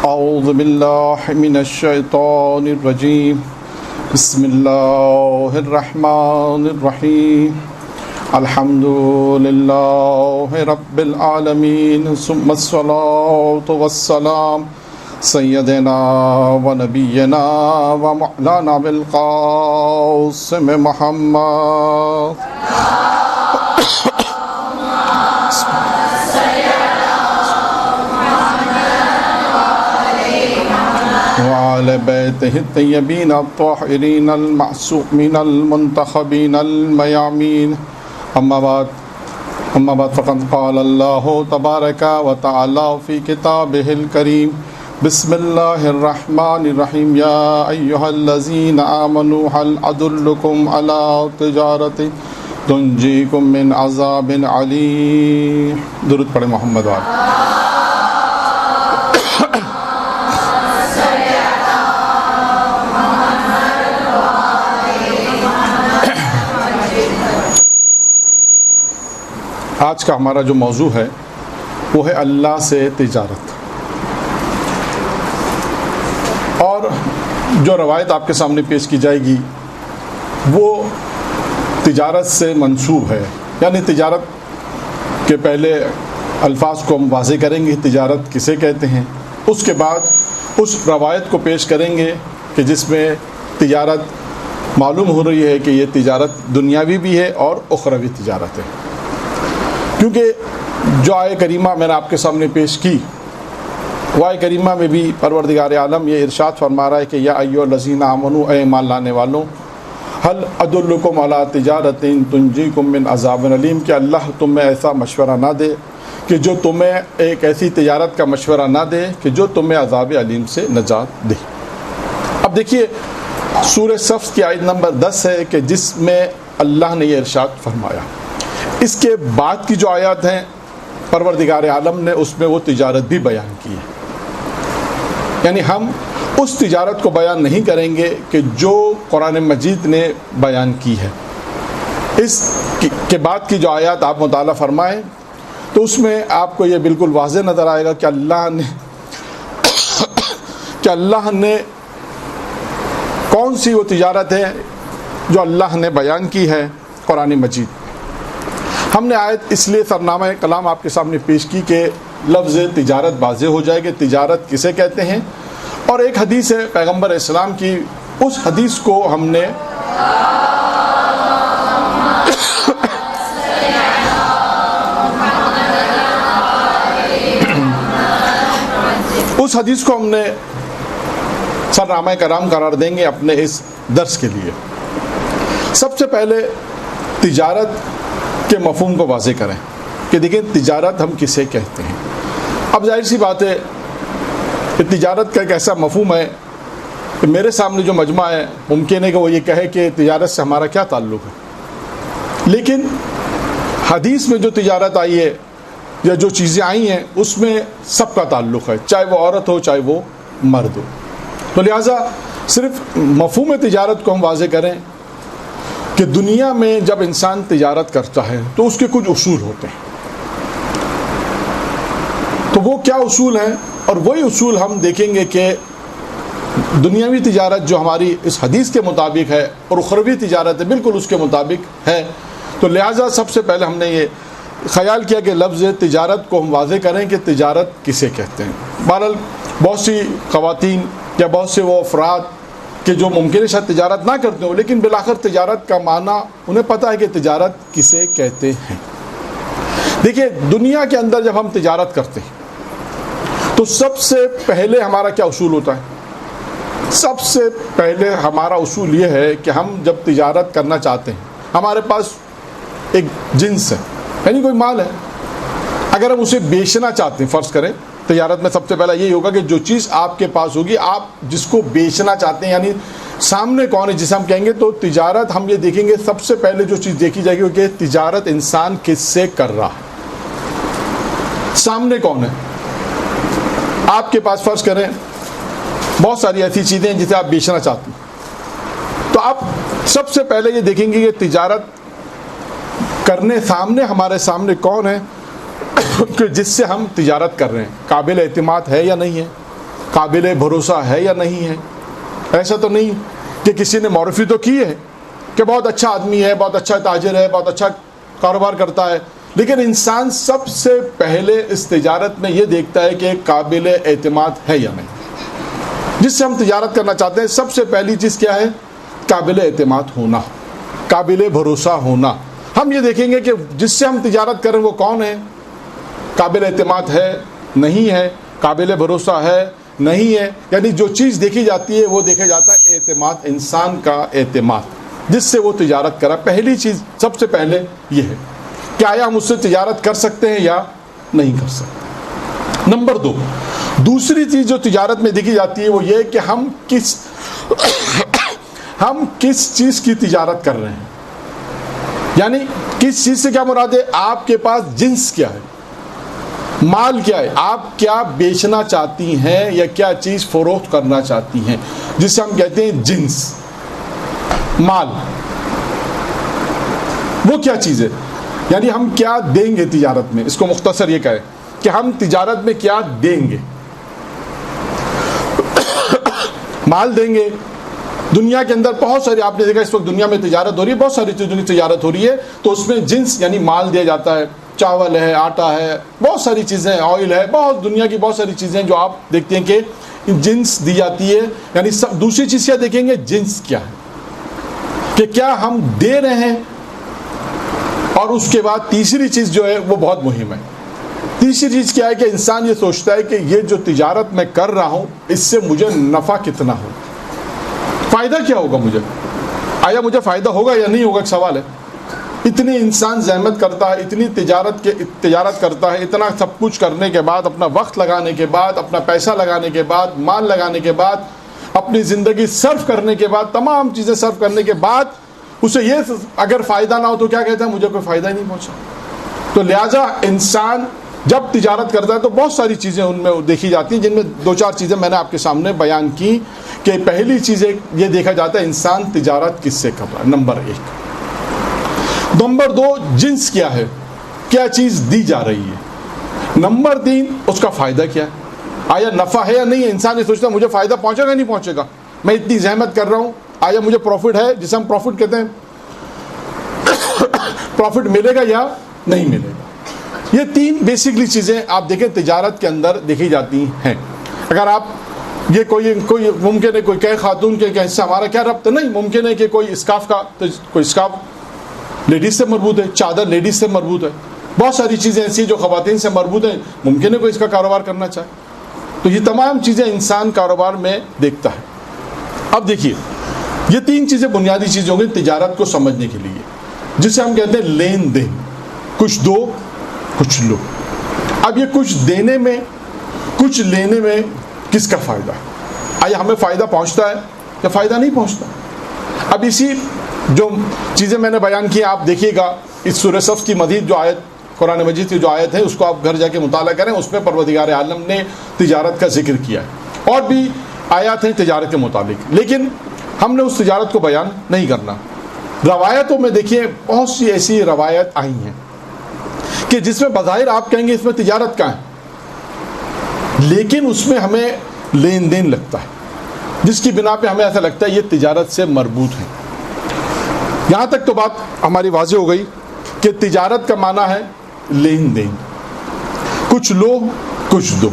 اعوذ باللہ من الشیطان الرجیم بسم اللہ الرحمن الرحیم الحمد للہ رب العالمین ثم الصلاة والسلام سیدنا و نبینا و مولانا بالقاسم محمد وعلى بيته الطيبين الطاهرين المعصومين المنتخبين الميامين أما بعد فقد قال الله تبارك وتعالى في كتابه الكريم بسم الله الرحمن الرحيم يا أيها الذين آمنوا هل أدلكم على تجارة تنجيكم من عذاب عليم درود پڑھیں محمد وعلى آج کا ہمارا جو موضوع ہے وہ ہے اللہ سے تجارت، اور جو روایت آپ کے سامنے پیش کی جائے گی وہ تجارت سے منسوب ہے، یعنی تجارت کے پہلے الفاظ کو ہم واضح کریں گے تجارت کسے کہتے ہیں، اس کے بعد اس روایت کو پیش کریں گے کہ جس میں تجارت معلوم ہو رہی ہے کہ یہ تجارت دنیاوی بھی ہے اور اخروی تجارت ہے، کیونکہ جو آیہ کریمہ میں نے آپ کے سامنے پیش کی وہ آیہ کریمہ میں بھی پروردگار عالم یہ ارشاد فرما رہا ہے کہ یا ایھا الذین آمنوا، اے ایمان لانے والوں، هل ادلکم علی تجارۃ تنجیکم من عذاب علیم، کہ اللہ تمہیں ایسا مشورہ نہ دے کہ جو تمہیں ایک ایسی تجارت کا مشورہ نہ دے کہ جو تمہیں عذاب علیم سے نجات دے۔ اب دیکھیے سورہ صف کی آیت نمبر 10 ہے کہ جس میں اللہ نے یہ ارشاد فرمایا، اس کے بعد کی جو آیات ہیں پروردگار عالم نے اس میں وہ تجارت بھی بیان کی ہے، یعنی ہم اس تجارت کو بیان نہیں کریں گے کہ جو قرآن مجید نے بیان کی ہے۔ اس کے بعد کی جو آیات آپ مطالعہ فرمائیں تو اس میں آپ کو یہ بالکل واضح نظر آئے گا کہ اللہ نے کون سی وہ تجارت ہے جو اللہ نے بیان کی ہے قرآن مجید۔ ہم نے آیت اس لیے سرنامہ کلام آپ کے سامنے پیش کی کہ لفظ تجارت واضح ہو جائے کہ تجارت کسے کہتے ہیں، اور ایک حدیث ہے پیغمبر اسلام کی، اس حدیث کو ہم نے سرنامہ کرام قرار دیں گے اپنے اس درس کے لیے۔ سب سے پہلے تجارت کے مفہوم کو واضح کریں کہ دیکھیں تجارت ہم کسے کہتے ہیں۔ اب ظاہر سی بات ہے کہ تجارت کا ایک ایسا مفہوم ہے کہ میرے سامنے جو مجمع ہے ممکن ہے کہ وہ یہ کہے کہ تجارت سے ہمارا کیا تعلق ہے، لیکن حدیث میں جو تجارت آئی ہے یا جو چیزیں آئی ہیں اس میں سب کا تعلق ہے، چاہے وہ عورت ہو چاہے وہ مرد ہو، تو لہٰذا صرف مفہوم تجارت کو ہم واضح کریں کہ دنیا میں جب انسان تجارت کرتا ہے تو اس کے کچھ اصول ہوتے ہیں، تو وہ کیا اصول ہیں، اور وہی اصول ہم دیکھیں گے کہ دنیاوی تجارت جو ہماری اس حدیث کے مطابق ہے اور اخروی تجارت ہے بالکل اس کے مطابق ہے، تو لہٰذا سب سے پہلے ہم نے یہ خیال کیا کہ لفظ تجارت کو ہم واضح کریں کہ تجارت کسے کہتے ہیں۔ بہرحال بہت سی خواتین یا بہت سے وہ افراد کہ جو ممکن ہے شاید تجارت نہ کرتے ہوں، لیکن بالآخر تجارت کا معنی انہیں پتہ ہے کہ تجارت کسے کہتے ہیں۔ دیکھیے دنیا کے اندر جب ہم تجارت کرتے ہیں تو سب سے پہلے ہمارا کیا اصول ہوتا ہے؟ سب سے پہلے ہمارا اصول یہ ہے کہ ہم جب تجارت کرنا چاہتے ہیں، ہمارے پاس ایک جنس ہے، یعنی کوئی مال ہے، اگر ہم اسے بیچنا چاہتے ہیں، فرض کریں تجارت میں سب سے پہلا یہی ہوگا کہ جو چیز آپ کے پاس ہوگی آپ جس کو بیچنا چاہتے ہیں، یعنی سامنے کون ہے جسے ہم کہیں گے، تو تجارت ہم یہ دیکھیں گے سب سے پہلے جو چیز دیکھی جائے گی کہ تجارت انسان کس سے کر رہا ہے، سامنے کون ہے۔ آپ کے پاس فرض کریں بہت ساری ایسی چیزیں ہیں جسے آپ بیچنا چاہتے ہیں، تو آپ سب سے پہلے یہ دیکھیں گے کہ تجارت کرنے ہمارے سامنے کون ہے کہ جس سے ہم تجارت کر رہے ہیں، قابل اعتماد ہے یا نہیں ہے۔ قابل بھروسہ ہے یا نہیں ہے. ایسا تو نہیں کہ کسی نے معرفی تو کی ہے کہ بہت اچھا آدمی ہے, بہت اچھا تاجر ہے, بہت اچھا کاروبار کرتا ہے, لیکن انسان سب سے پہلے اس تجارت میں یہ دیکھتا ہے کہ قابل اعتماد ہے یا نہیں. جس سے ہم تجارت کرنا چاہتے ہیں سب سے پہلی چیز کیا ہے؟ قابل اعتماد ہونا, قابل بھروسہ ہونا. ہم یہ دیکھیں گے کہ جس سے ہم تجارت کریں وہ کون ہے, قابل اعتماد ہے نہیں ہے, قابل بھروسہ ہے نہیں ہے. یعنی جو چیز دیکھی جاتی ہے وہ دیکھا جاتا ہے اعتماد, انسان کا اعتماد, جس سے وہ تجارت کرا. پہلی چیز سب سے پہلے یہ ہے کہ آیا ہم اس سے تجارت کر سکتے ہیں یا نہیں کر سکتے. نمبر 2, دوسری چیز جو تجارت میں دیکھی جاتی ہے وہ یہ کہ ہم کس چیز کی تجارت کر رہے ہیں. یعنی کس چیز سے کیا مراد ہے؟ آپ کے پاس جنس کیا ہے, مال کیا ہے, آپ کیا بیچنا چاہتی ہیں یا کیا چیز فروخت کرنا چاہتی ہیں, جس سے ہم کہتے ہیں جنس, مال. وہ کیا چیز ہے؟ یعنی ہم کیا دیں گے تجارت میں. اس کو مختصر یہ کہے کہ ہم تجارت میں کیا دیں گے. مال دیں گے. دنیا کے اندر بہت ساری, آپ نے دیکھا اس وقت دنیا میں تجارت ہو رہی ہے, بہت ساری چیزوں کی تجارت ہو رہی ہے, تو اس میں جنس یعنی مال دیا جاتا ہے. چاول ہے, آٹا ہے, بہت ساری چیزیں, آئل ہے, بہت دنیا کی بہت ساری چیزیں جو آپ دیکھتے ہیں کہ جنس دی جاتی ہے. یعنی دوسری چیز کیا دیکھیں گے؟ جنس کیا ہے, کہ کیا ہم دے رہے ہیں. اور اس کے بعد تیسری چیز جو ہے وہ بہت مہم ہے. تیسری چیز کیا ہے کہ انسان یہ سوچتا ہے کہ یہ جو تجارت میں کر رہا ہوں اس سے مجھے نفع کتنا ہو, فائدہ کیا ہوگا مجھے, آیا مجھے فائدہ ہوگا یا نہیں ہوگا, ایک سوال ہے. اتنی انسان زحمت کرتا ہے, اتنی تجارت کرتا ہے, اتنا سب کچھ کرنے کے بعد, اپنا وقت لگانے کے بعد, اپنا پیسہ لگانے کے بعد, مال لگانے کے بعد, اپنی زندگی صرف کرنے کے بعد, تمام چیزیں صرف کرنے کے بعد اسے یہ اگر فائدہ نہ ہو تو کیا کہتا ہے؟ مجھے کوئی فائدہ ہی نہیں پہنچا. تو لہٰذا انسان جب تجارت کرتا ہے تو بہت ساری چیزیں ان میں دیکھی جاتی ہیں, جن میں 2-4 چیزیں میں نے آپ کے سامنے بیان کی. کہ پہلی چیز یہ دیکھا جاتا ہے انسان تجارت کس سے کر رہا ہے, نمبر 1. نمبر 2, جنس کیا ہے, کیا چیز دی جا رہی ہے. نمبر 3, اس کا فائدہ کیا ہے, آیا نفع ہے یا نہیں ہے. انسان یہ سوچتا ہے مجھے فائدہ پہنچے گا نہیں پہنچے گا, میں اتنی زحمت کر رہا ہوں, آیا مجھے پروفٹ ہے, جسے ہم پروفٹ کہتے ہیں, پروفٹ ملے گا یا نہیں ملے گا. یہ 3 بیسکلی چیزیں آپ دیکھیں تجارت کے اندر دیکھی جاتی ہیں. اگر آپ یہ کوئی ممکن ہے کوئی کہے خاتون کے کہ اس سے ہمارا کیا ربط, نہیں. ممکن ہے کہ کوئی اسکارف کا, تو کوئی اسکارف لیڈیز سے مربوط ہے, چادر لیڈیز سے مربوط ہے, بہت ساری چیزیں ایسی جو خواتین سے مربوط ہیں. ممکن ہے کوئی اس کا کاروبار کرنا چاہے. تو یہ تمام چیزیں انسان کاروبار میں دیکھتا ہے. اب دیکھیے یہ 3 چیزیں بنیادی چیزیں ہوں گی تجارت کو سمجھنے کے لیے, جسے ہم کہتے ہیں لین دین, کچھ دو کچھ لو. اب یہ کچھ دینے میں کچھ لینے میں کس کا فائدہ ہے؟ آیا ہمیں فائدہ پہنچتا ہے یا فائدہ نہیں پہنچتا؟ اب اسی جو چیزیں میں نے بیان کی آپ دیکھیے گا, اس سورہ صف کی مزید جو آیت, قرآن مجید کی جو آیت ہے اس کو آپ گھر جا کے مطالعہ کریں. اس میں پروردگار عالم نے تجارت کا ذکر کیا ہے, اور بھی آیات ہیں تجارت کے متعلق, لیکن ہم نے اس تجارت کو بیان نہیں کرنا. روایتوں میں دیکھیے بہت سی ایسی روایت آئی ہیں کہ جس میں بظاہر آپ کہیں گے اس میں تجارت کا ہے, لیکن اس میں ہمیں لین دین لگتا ہے, جس کی بنا پہ ہمیں ایسا لگتا ہے یہ تجارت سے مربوط ہے. یہاں تک تو بات ہماری واضح ہو گئی کہ تجارت کا معنی ہے لین دین, کچھ لو کچھ دو.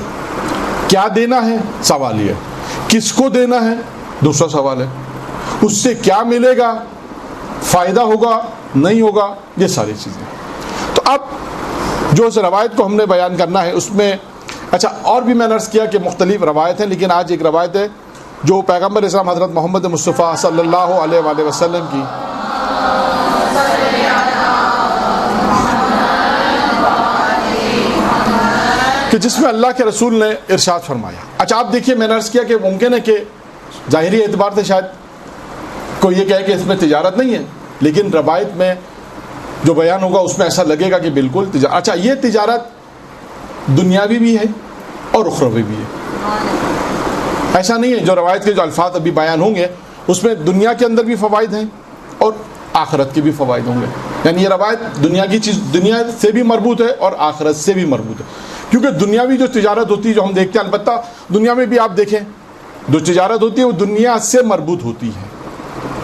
کیا دینا ہے سوال یہ, کس کو دینا ہے دوسرا سوال ہے, اس سے کیا ملے گا, فائدہ ہوگا نہیں ہوگا, یہ ساری چیزیں. تو اب جو اس روایت کو ہم نے بیان کرنا ہے اس میں, اچھا اور بھی میں نے عرض کیا کہ مختلف روایت ہیں, لیکن آج ایک روایت ہے جو پیغمبر اسلام حضرت محمد مصطفیٰ صلی اللہ علیہ وآلہ وسلم کی کہ جس میں اللہ کے رسول نے ارشاد فرمایا. اچھا آپ دیکھیے میں نے عرض کیا کہ ممکن ہے کہ ظاہری اعتبار سے شاید کوئی یہ کہے کہ اس میں تجارت نہیں ہے, لیکن روایت میں جو بیان ہوگا اس میں ایسا لگے گا کہ بالکل تجارت. اچھا یہ تجارت دنیاوی بھی ہے اور اخروی بھی ہے, ایسا نہیں ہے. جو روایت کے جو الفاظ ابھی بیان ہوں گے اس میں دنیا کے اندر بھی فوائد ہیں اور آخرت کے بھی فوائد ہوں گے. یعنی یہ روایت دنیا کی چیز, دنیا سے بھی مربوط ہے اور آخرت سے بھی مربوط ہے. کیونکہ دنیاوی جو تجارت ہوتی ہے جو ہم دیکھتے ہیں، البتہ دنیا میں بھی آپ دیکھیں جو تجارت ہوتی ہے وہ دنیا سے مربوط ہوتی ہے.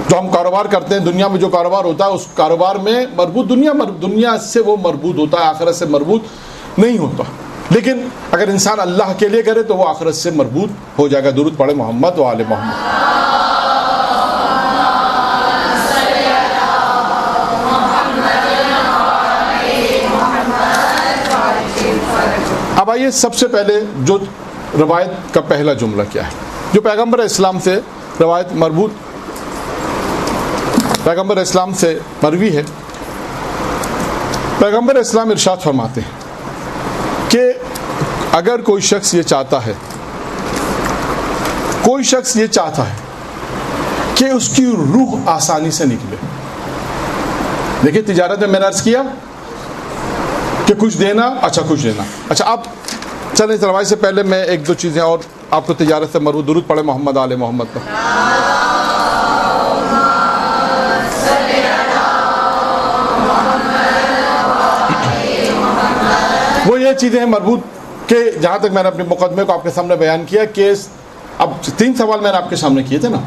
جو ہم کاروبار کرتے ہیں دنیا میں جو کاروبار ہوتا ہے اس کاروبار میں مربوط دنیا سے وہ مربوط ہوتا ہے، آخرت سے مربوط نہیں ہوتا. لیکن اگر انسان اللہ کے لیے کرے تو وہ آخرت سے مربوط ہو جائے گا. درود پڑھے محمد و آل محمد. اب آئیے سب سے پہلے جو روایت کا پہلا جملہ کیا ہے جو پیغمبر اسلام سے روایت مربوط پیغمبر اسلام سے مروی ہے. پیغمبر اسلام ارشاد فرماتے ہیں کہ اگر کوئی شخص یہ چاہتا ہے کہ اس کی روح آسانی سے نکلے. دیکھیں تجارت میں نے عرض کیا کہ کچھ دینا کچھ لینا. اچھا اب چلیں اس روایت سے پہلے میں ایک دو چیزیں اور آپ کو تجارت سے مربوط. درود پڑھے محمد آل محمد پر. وہ یہ چیزیں ہیں مربوط کہ جہاں تک میں نے اپنے مقدمے کو آپ کے سامنے بیان کیا کہ اب 3 سوال میں نے آپ کے سامنے کیے تھے نا.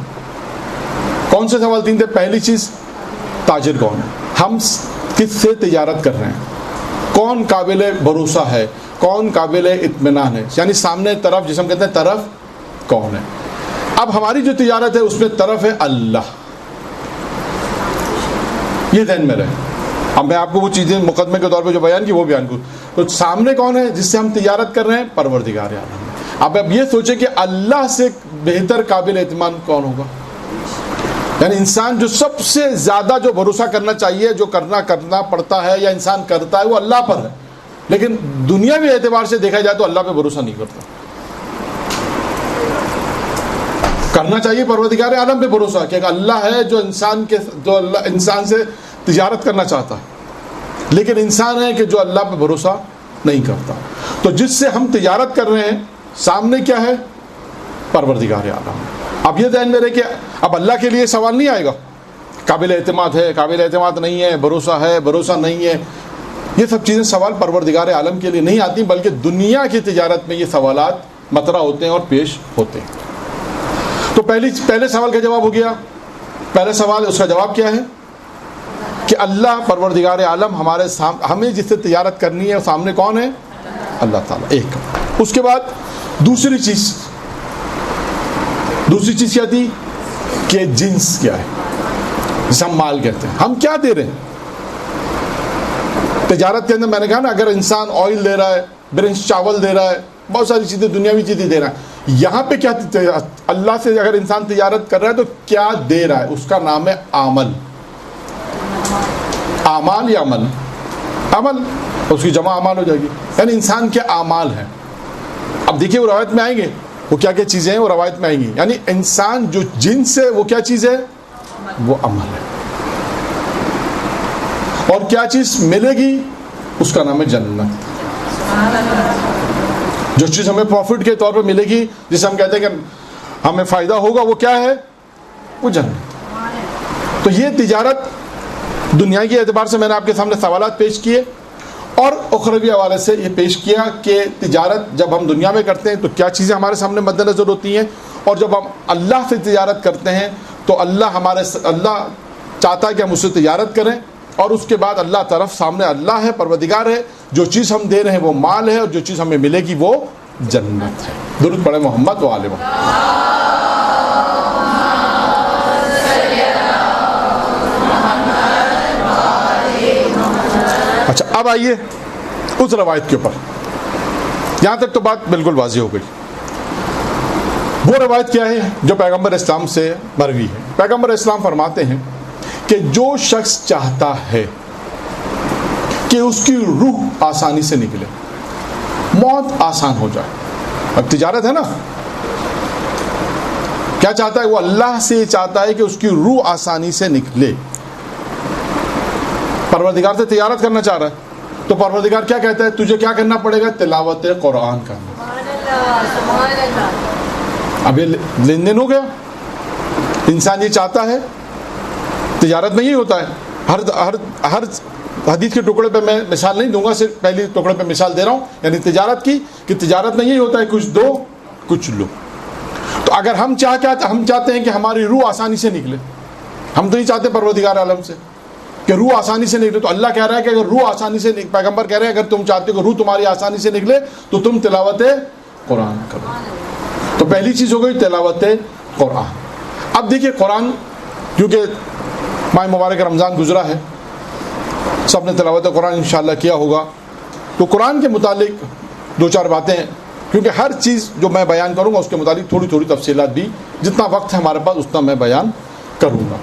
کون سے سوال 3 تھے؟ پہلی چیز تاجر کون ہے، ہم کس سے تجارت کر رہے ہیں، کون قابل بھروسہ ہے، کون قابل اطمینان ہے، یعنی سامنے طرف جسے ہم کہتے ہیں طرف کون ہے. اب ہماری جو تجارت ہے اس میں طرف ہے اللہ. یہ ذہن میں رہے. اب میں آپ کو وہ چیزیں مقدمے کے طور پہ جو بیان کی وہ بیان کروں. تو سامنے کون ہے جس سے ہم تجارت کر رہے ہیں؟ پروردگار عالم. اب یہ سوچیں کہ اللہ سے بہتر قابل اعتماد کون ہوگا. یعنی انسان جو سب سے زیادہ جو بھروسہ کرنا چاہیے، جو کرنا پڑتا ہے یا انسان کرتا ہے وہ اللہ پر ہے. لیکن دنیاوی اعتبار سے دیکھا جائے تو اللہ پہ بھروسہ نہیں کرتا. کرنا چاہیے پروردگار عالم پہ بھروسہ کہ اللہ ہے جو انسان سے تجارت کرنا چاہتا ہے. لیکن انسان ہے کہ جو اللہ پہ بھروسہ نہیں کرتا. تو جس سے ہم تجارت کر رہے ہیں سامنے کیا ہے؟ پروردگار عالم. اب یہ ذہن میں رہے کہ اب اللہ کے لیے سوال نہیں آئے گا قابل اعتماد ہے، قابل اعتماد نہیں ہے، بھروسہ نہیں ہے. یہ سب چیزیں سوال پروردگار عالم کے لیے نہیں آتی، بلکہ دنیا کی تجارت میں یہ سوالات مطرح ہوتے ہیں اور پیش ہوتے ہیں. تو پہلے سوال کا جواب ہو گیا. پہلا سوال اس کا جواب کیا ہے کہ اللہ پروردگار عالم ہمیں جس سے تجارت کرنی ہے سامنے کون ہے؟ اللہ تعالیٰ ایک. اس کے بعد دوسری چیز کیا تھی کہ جنس کیا ہے، جسے ہم مال کہتے ہیں. ہم کیا دے رہے ہیں تجارت کے اندر؟ میں نے کہا نا اگر انسان آئل دے رہا ہے، برنج چاول دے رہا ہے، بہت ساری چیزیں دنیاوی چیزیں دے رہا ہے. یہاں پہ کیا اللہ سے اگر انسان تجارت کر رہا ہے تو کیا دے رہا ہے؟ اس کا نام ہے عمل. اعمال یا عمل اس کی جمع اعمال ہو جائے گی. یعنی انسان کے اعمال ہیں. اب دیکھیے وہ روایت میں آئیں گے، وہ کیا چیزیں ہیں وہ روایت میں آئیں گی. یعنی انسان جو جنس ہے وہ کیا چیز ہے؟ وہ عمل ہے. اور کیا چیز ملے گی؟ اس کا نام ہے جنت. جو چیز ہمیں پروفٹ کے طور پہ ملے گی، جسے ہم کہتے ہیں کہ ہمیں فائدہ ہوگا، وہ کیا ہے؟ وہ جنت. تو یہ تجارت دنیا کے اعتبار سے میں نے آپ کے سامنے سوالات پیش کیے اور اخروی حوالے سے یہ پیش کیا کہ تجارت جب ہم دنیا میں کرتے ہیں تو کیا چیزیں ہمارے سامنے مد نظر ہوتی ہیں، اور جب ہم اللہ سے تجارت کرتے ہیں تو اللہ چاہتا ہے کہ ہم اس سے تجارت کریں. اور اس کے بعد اللہ طرف سامنے اللہ ہے، پروردگار ہے. جو چیز ہم دے رہے ہیں وہ مال ہے، اور جو چیز ہمیں ملے گی وہ جنت ہے. درود پڑھے محمد و آل محمد. اچھا اب آئیے اس روایت کے اوپر. یہاں تک تو بات بالکل واضح ہو گئی. وہ روایت کیا ہے جو پیغمبر اسلام سے مروی ہے. پیغمبر اسلام فرماتے ہیں کہ جو شخص چاہتا ہے کہ اس کی روح آسانی سے نکلے، موت آسان ہو جائے. اب تجارت ہے نا، کیا چاہتا ہے وہ؟ اللہ سے چاہتا ہے کہ اس کی روح آسانی سے نکلے. پروردگار سے تجارت کرنا چاہ رہا ہے تو پروردگار کیا کہتا ہے؟ تجھے کیا کرنا پڑے گا؟ تلاوت قرآن کرنا. اب یہ لین دین ہو گیا. انسان یہ چاہتا ہے، تجارت میں یہ ہوتا ہے، حدیث کے ٹکڑے پہ میں مثال نہیں دوں گا، صرف پہلی ٹکڑے پہ مثال دے رہا ہوں، یعنی تجارت کی، کہ تجارت میں یہی ہوتا ہے کچھ دو کچھ لو. تو اگر ہم چاہتے ہیں کہ ہماری روح آسانی سے نکلے، ہم تو نہیں چاہتے پروردگار عالم سے کہ روح آسانی سے نکلے، تو اللہ کہہ رہا ہے کہ اگر روح آسانی سے پیغمبر کہہ رہے ہیں اگر تم چاہتے ہو کہ روح تمہاری آسانی سے نکلے تو تم تلاوت قرآن کرو. تو پہلی چیز ہو گئی تلاوت قرآن. اب دیکھیے قرآن، کیونکہ ماہ مبارک رمضان گزرا ہے، سب نے تلاوت قرآن انشاءاللہ کیا ہوگا، تو قرآن کے متعلق دو چار باتیں، کیونکہ ہر چیز جو میں بیان کروں گا اس کے متعلق تھوڑی تھوڑی تفصیلات بھی جتنا وقت ہے ہمارے پاس اتنا میں بیان کروں گا.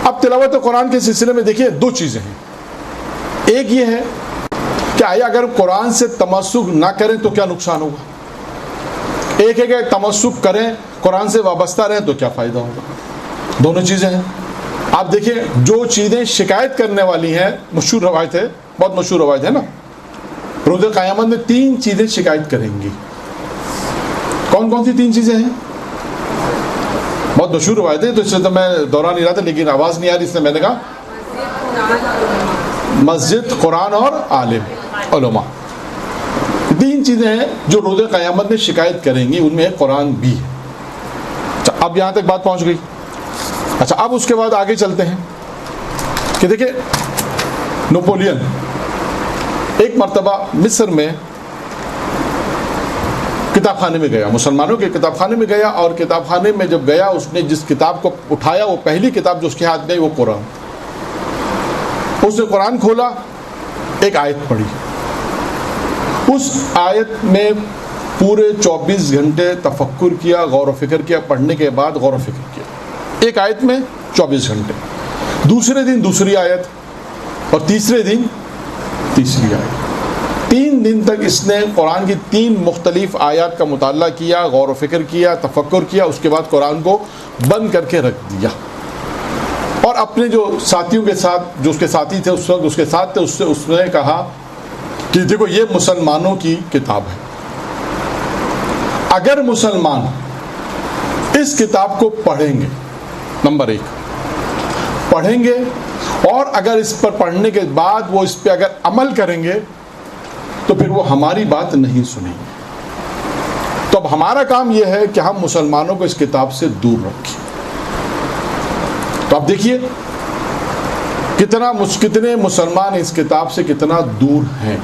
اب تلاوت قرآن کے سلسلے میں دیکھیے دو چیزیں ہیں. ایک یہ ہے کہ آیا اگر قرآن سے تمسک نہ کریں تو کیا نقصان ہوگا. ایک ہے کہ تمسک کریں، قرآن سے وابستہ رہیں تو کیا فائدہ ہوگا. دونوں چیزیں ہیں. آپ دیکھیں جو چیزیں شکایت کرنے والی ہیں، مشہور روایت ہے، بہت مشہور روایت ہے نا، روز قیامت میں 3 چیزیں شکایت کریں گی. کون کون سی 3 چیزیں ہیں؟ بہت مشہور روایت ہے، تو اس سے تو میں دوران نہیں رہا تھا لیکن آواز نہیں آ رہی، اس نے میں نے کہا مسجد، قرآن اور عالم علماء. 3 چیزیں ہیں جو روز قیامت میں شکایت کریں گی، ان میں قرآن بھی ہے. اچھا اب یہاں تک بات پہنچ گئی. اچھا اب اس کے بعد آگے چلتے ہیں کہ دیکھیں نپولین ایک مرتبہ مصر میں کتاب خانے میں گیا، مسلمانوں کے کتاب خانے میں گیا، اور کتاب خانے میں جب گیا اس نے جس کتاب کو اٹھایا وہ پہلی کتاب جو اس کے ہاتھ میں وہ قرآن. اس نے قرآن کھولا، ایک آیت پڑھی، اس آیت میں پورے 24 گھنٹے تفکر کیا، غور و فکر کیا، پڑھنے کے بعد غور و فکر کیا. ایک آیت میں 24 گھنٹے. دوسرے دن دوسری آیت، اور تیسرے دن تیسری آیت. 3 دن تک اس نے قرآن کی 3 مختلف آیات کا مطالعہ کیا، غور و فکر کیا، تفکر کیا. اس کے بعد قرآن کو بند کر کے رکھ دیا، اور اپنے جو ساتھیوں کے ساتھ، جو اس کے ساتھی تھے اس وقت اس کے ساتھ تھے، اس نے کہا کہ دیکھو یہ مسلمانوں کی کتاب ہے، اگر مسلمان اس کتاب کو پڑھیں گے، نمبر 1 پڑھیں گے، اور اگر اس پر پڑھنے کے بعد وہ اس پہ اگر عمل کریں گے تو پھر وہ ہماری بات نہیں سنیں گے. تو اب ہمارا کام یہ ہے کہ ہم مسلمانوں کو اس کتاب سے دور رکھیں. تو اب دیکھیے کتنے مسلمان اس کتاب سے کتنا دور ہیں.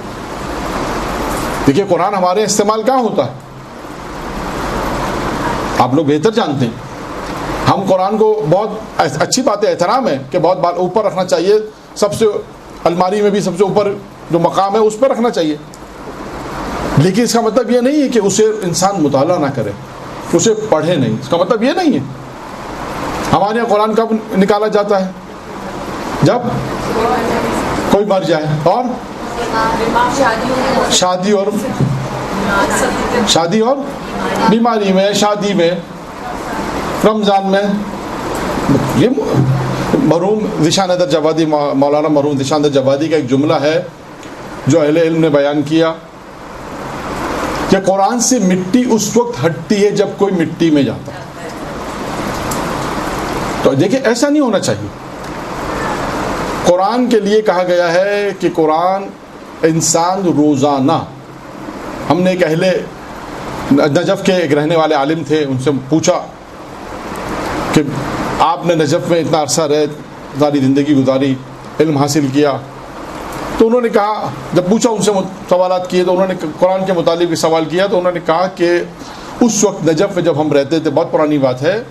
دیکھیے قرآن ہمارے استعمال کہاں ہوتا ہے آپ لوگ بہتر جانتے ہیں. ہم قرآن کو بہت اچھی بات ہے، احترام ہے کہ بہت بار اوپر رکھنا چاہیے، سب سے الماری میں بھی سب سے اوپر جو مقام ہے اس پر رکھنا چاہیے. لیکن اس کا مطلب یہ نہیں ہے کہ اسے انسان مطالعہ نہ کرے، اسے پڑھے نہیں. اس کا مطلب یہ نہیں ہے. ہمارے یہاں قرآن کب نکالا جاتا ہے؟ جب کوئی مر جائے، اور شادی اور بیماری میں، شادی میں، رمضان میں. یہ مرحوم ذیشان حیدر جوادی، مولانا مرحوم ذیشان حیدر جوادی کا ایک جملہ ہے جو اہل علم نے بیان کیا کہ قرآن سے مٹی اس وقت ہٹتی ہے جب کوئی مٹی میں جاتا ہے. تو دیکھیں ایسا نہیں ہونا چاہیے. قرآن کے لیے کہا گیا ہے کہ قرآن انسان روزانہ، ہم نے ایک اہل نجف کے ایک رہنے والے عالم تھے، ان سے پوچھا کہ آپ نے نجف میں اتنا عرصہ رہے، ساری زندگی گزاری، علم حاصل کیا، تو انہوں نے کہا، جب پوچھا ان سے سوالات کیے تو انہوں نے قرآن کے متعلق بھی سوال کیا، تو انہوں نے کہا کہ اس وقت نجف میں جب ہم رہتے تھے، بہت پرانی بات ہے،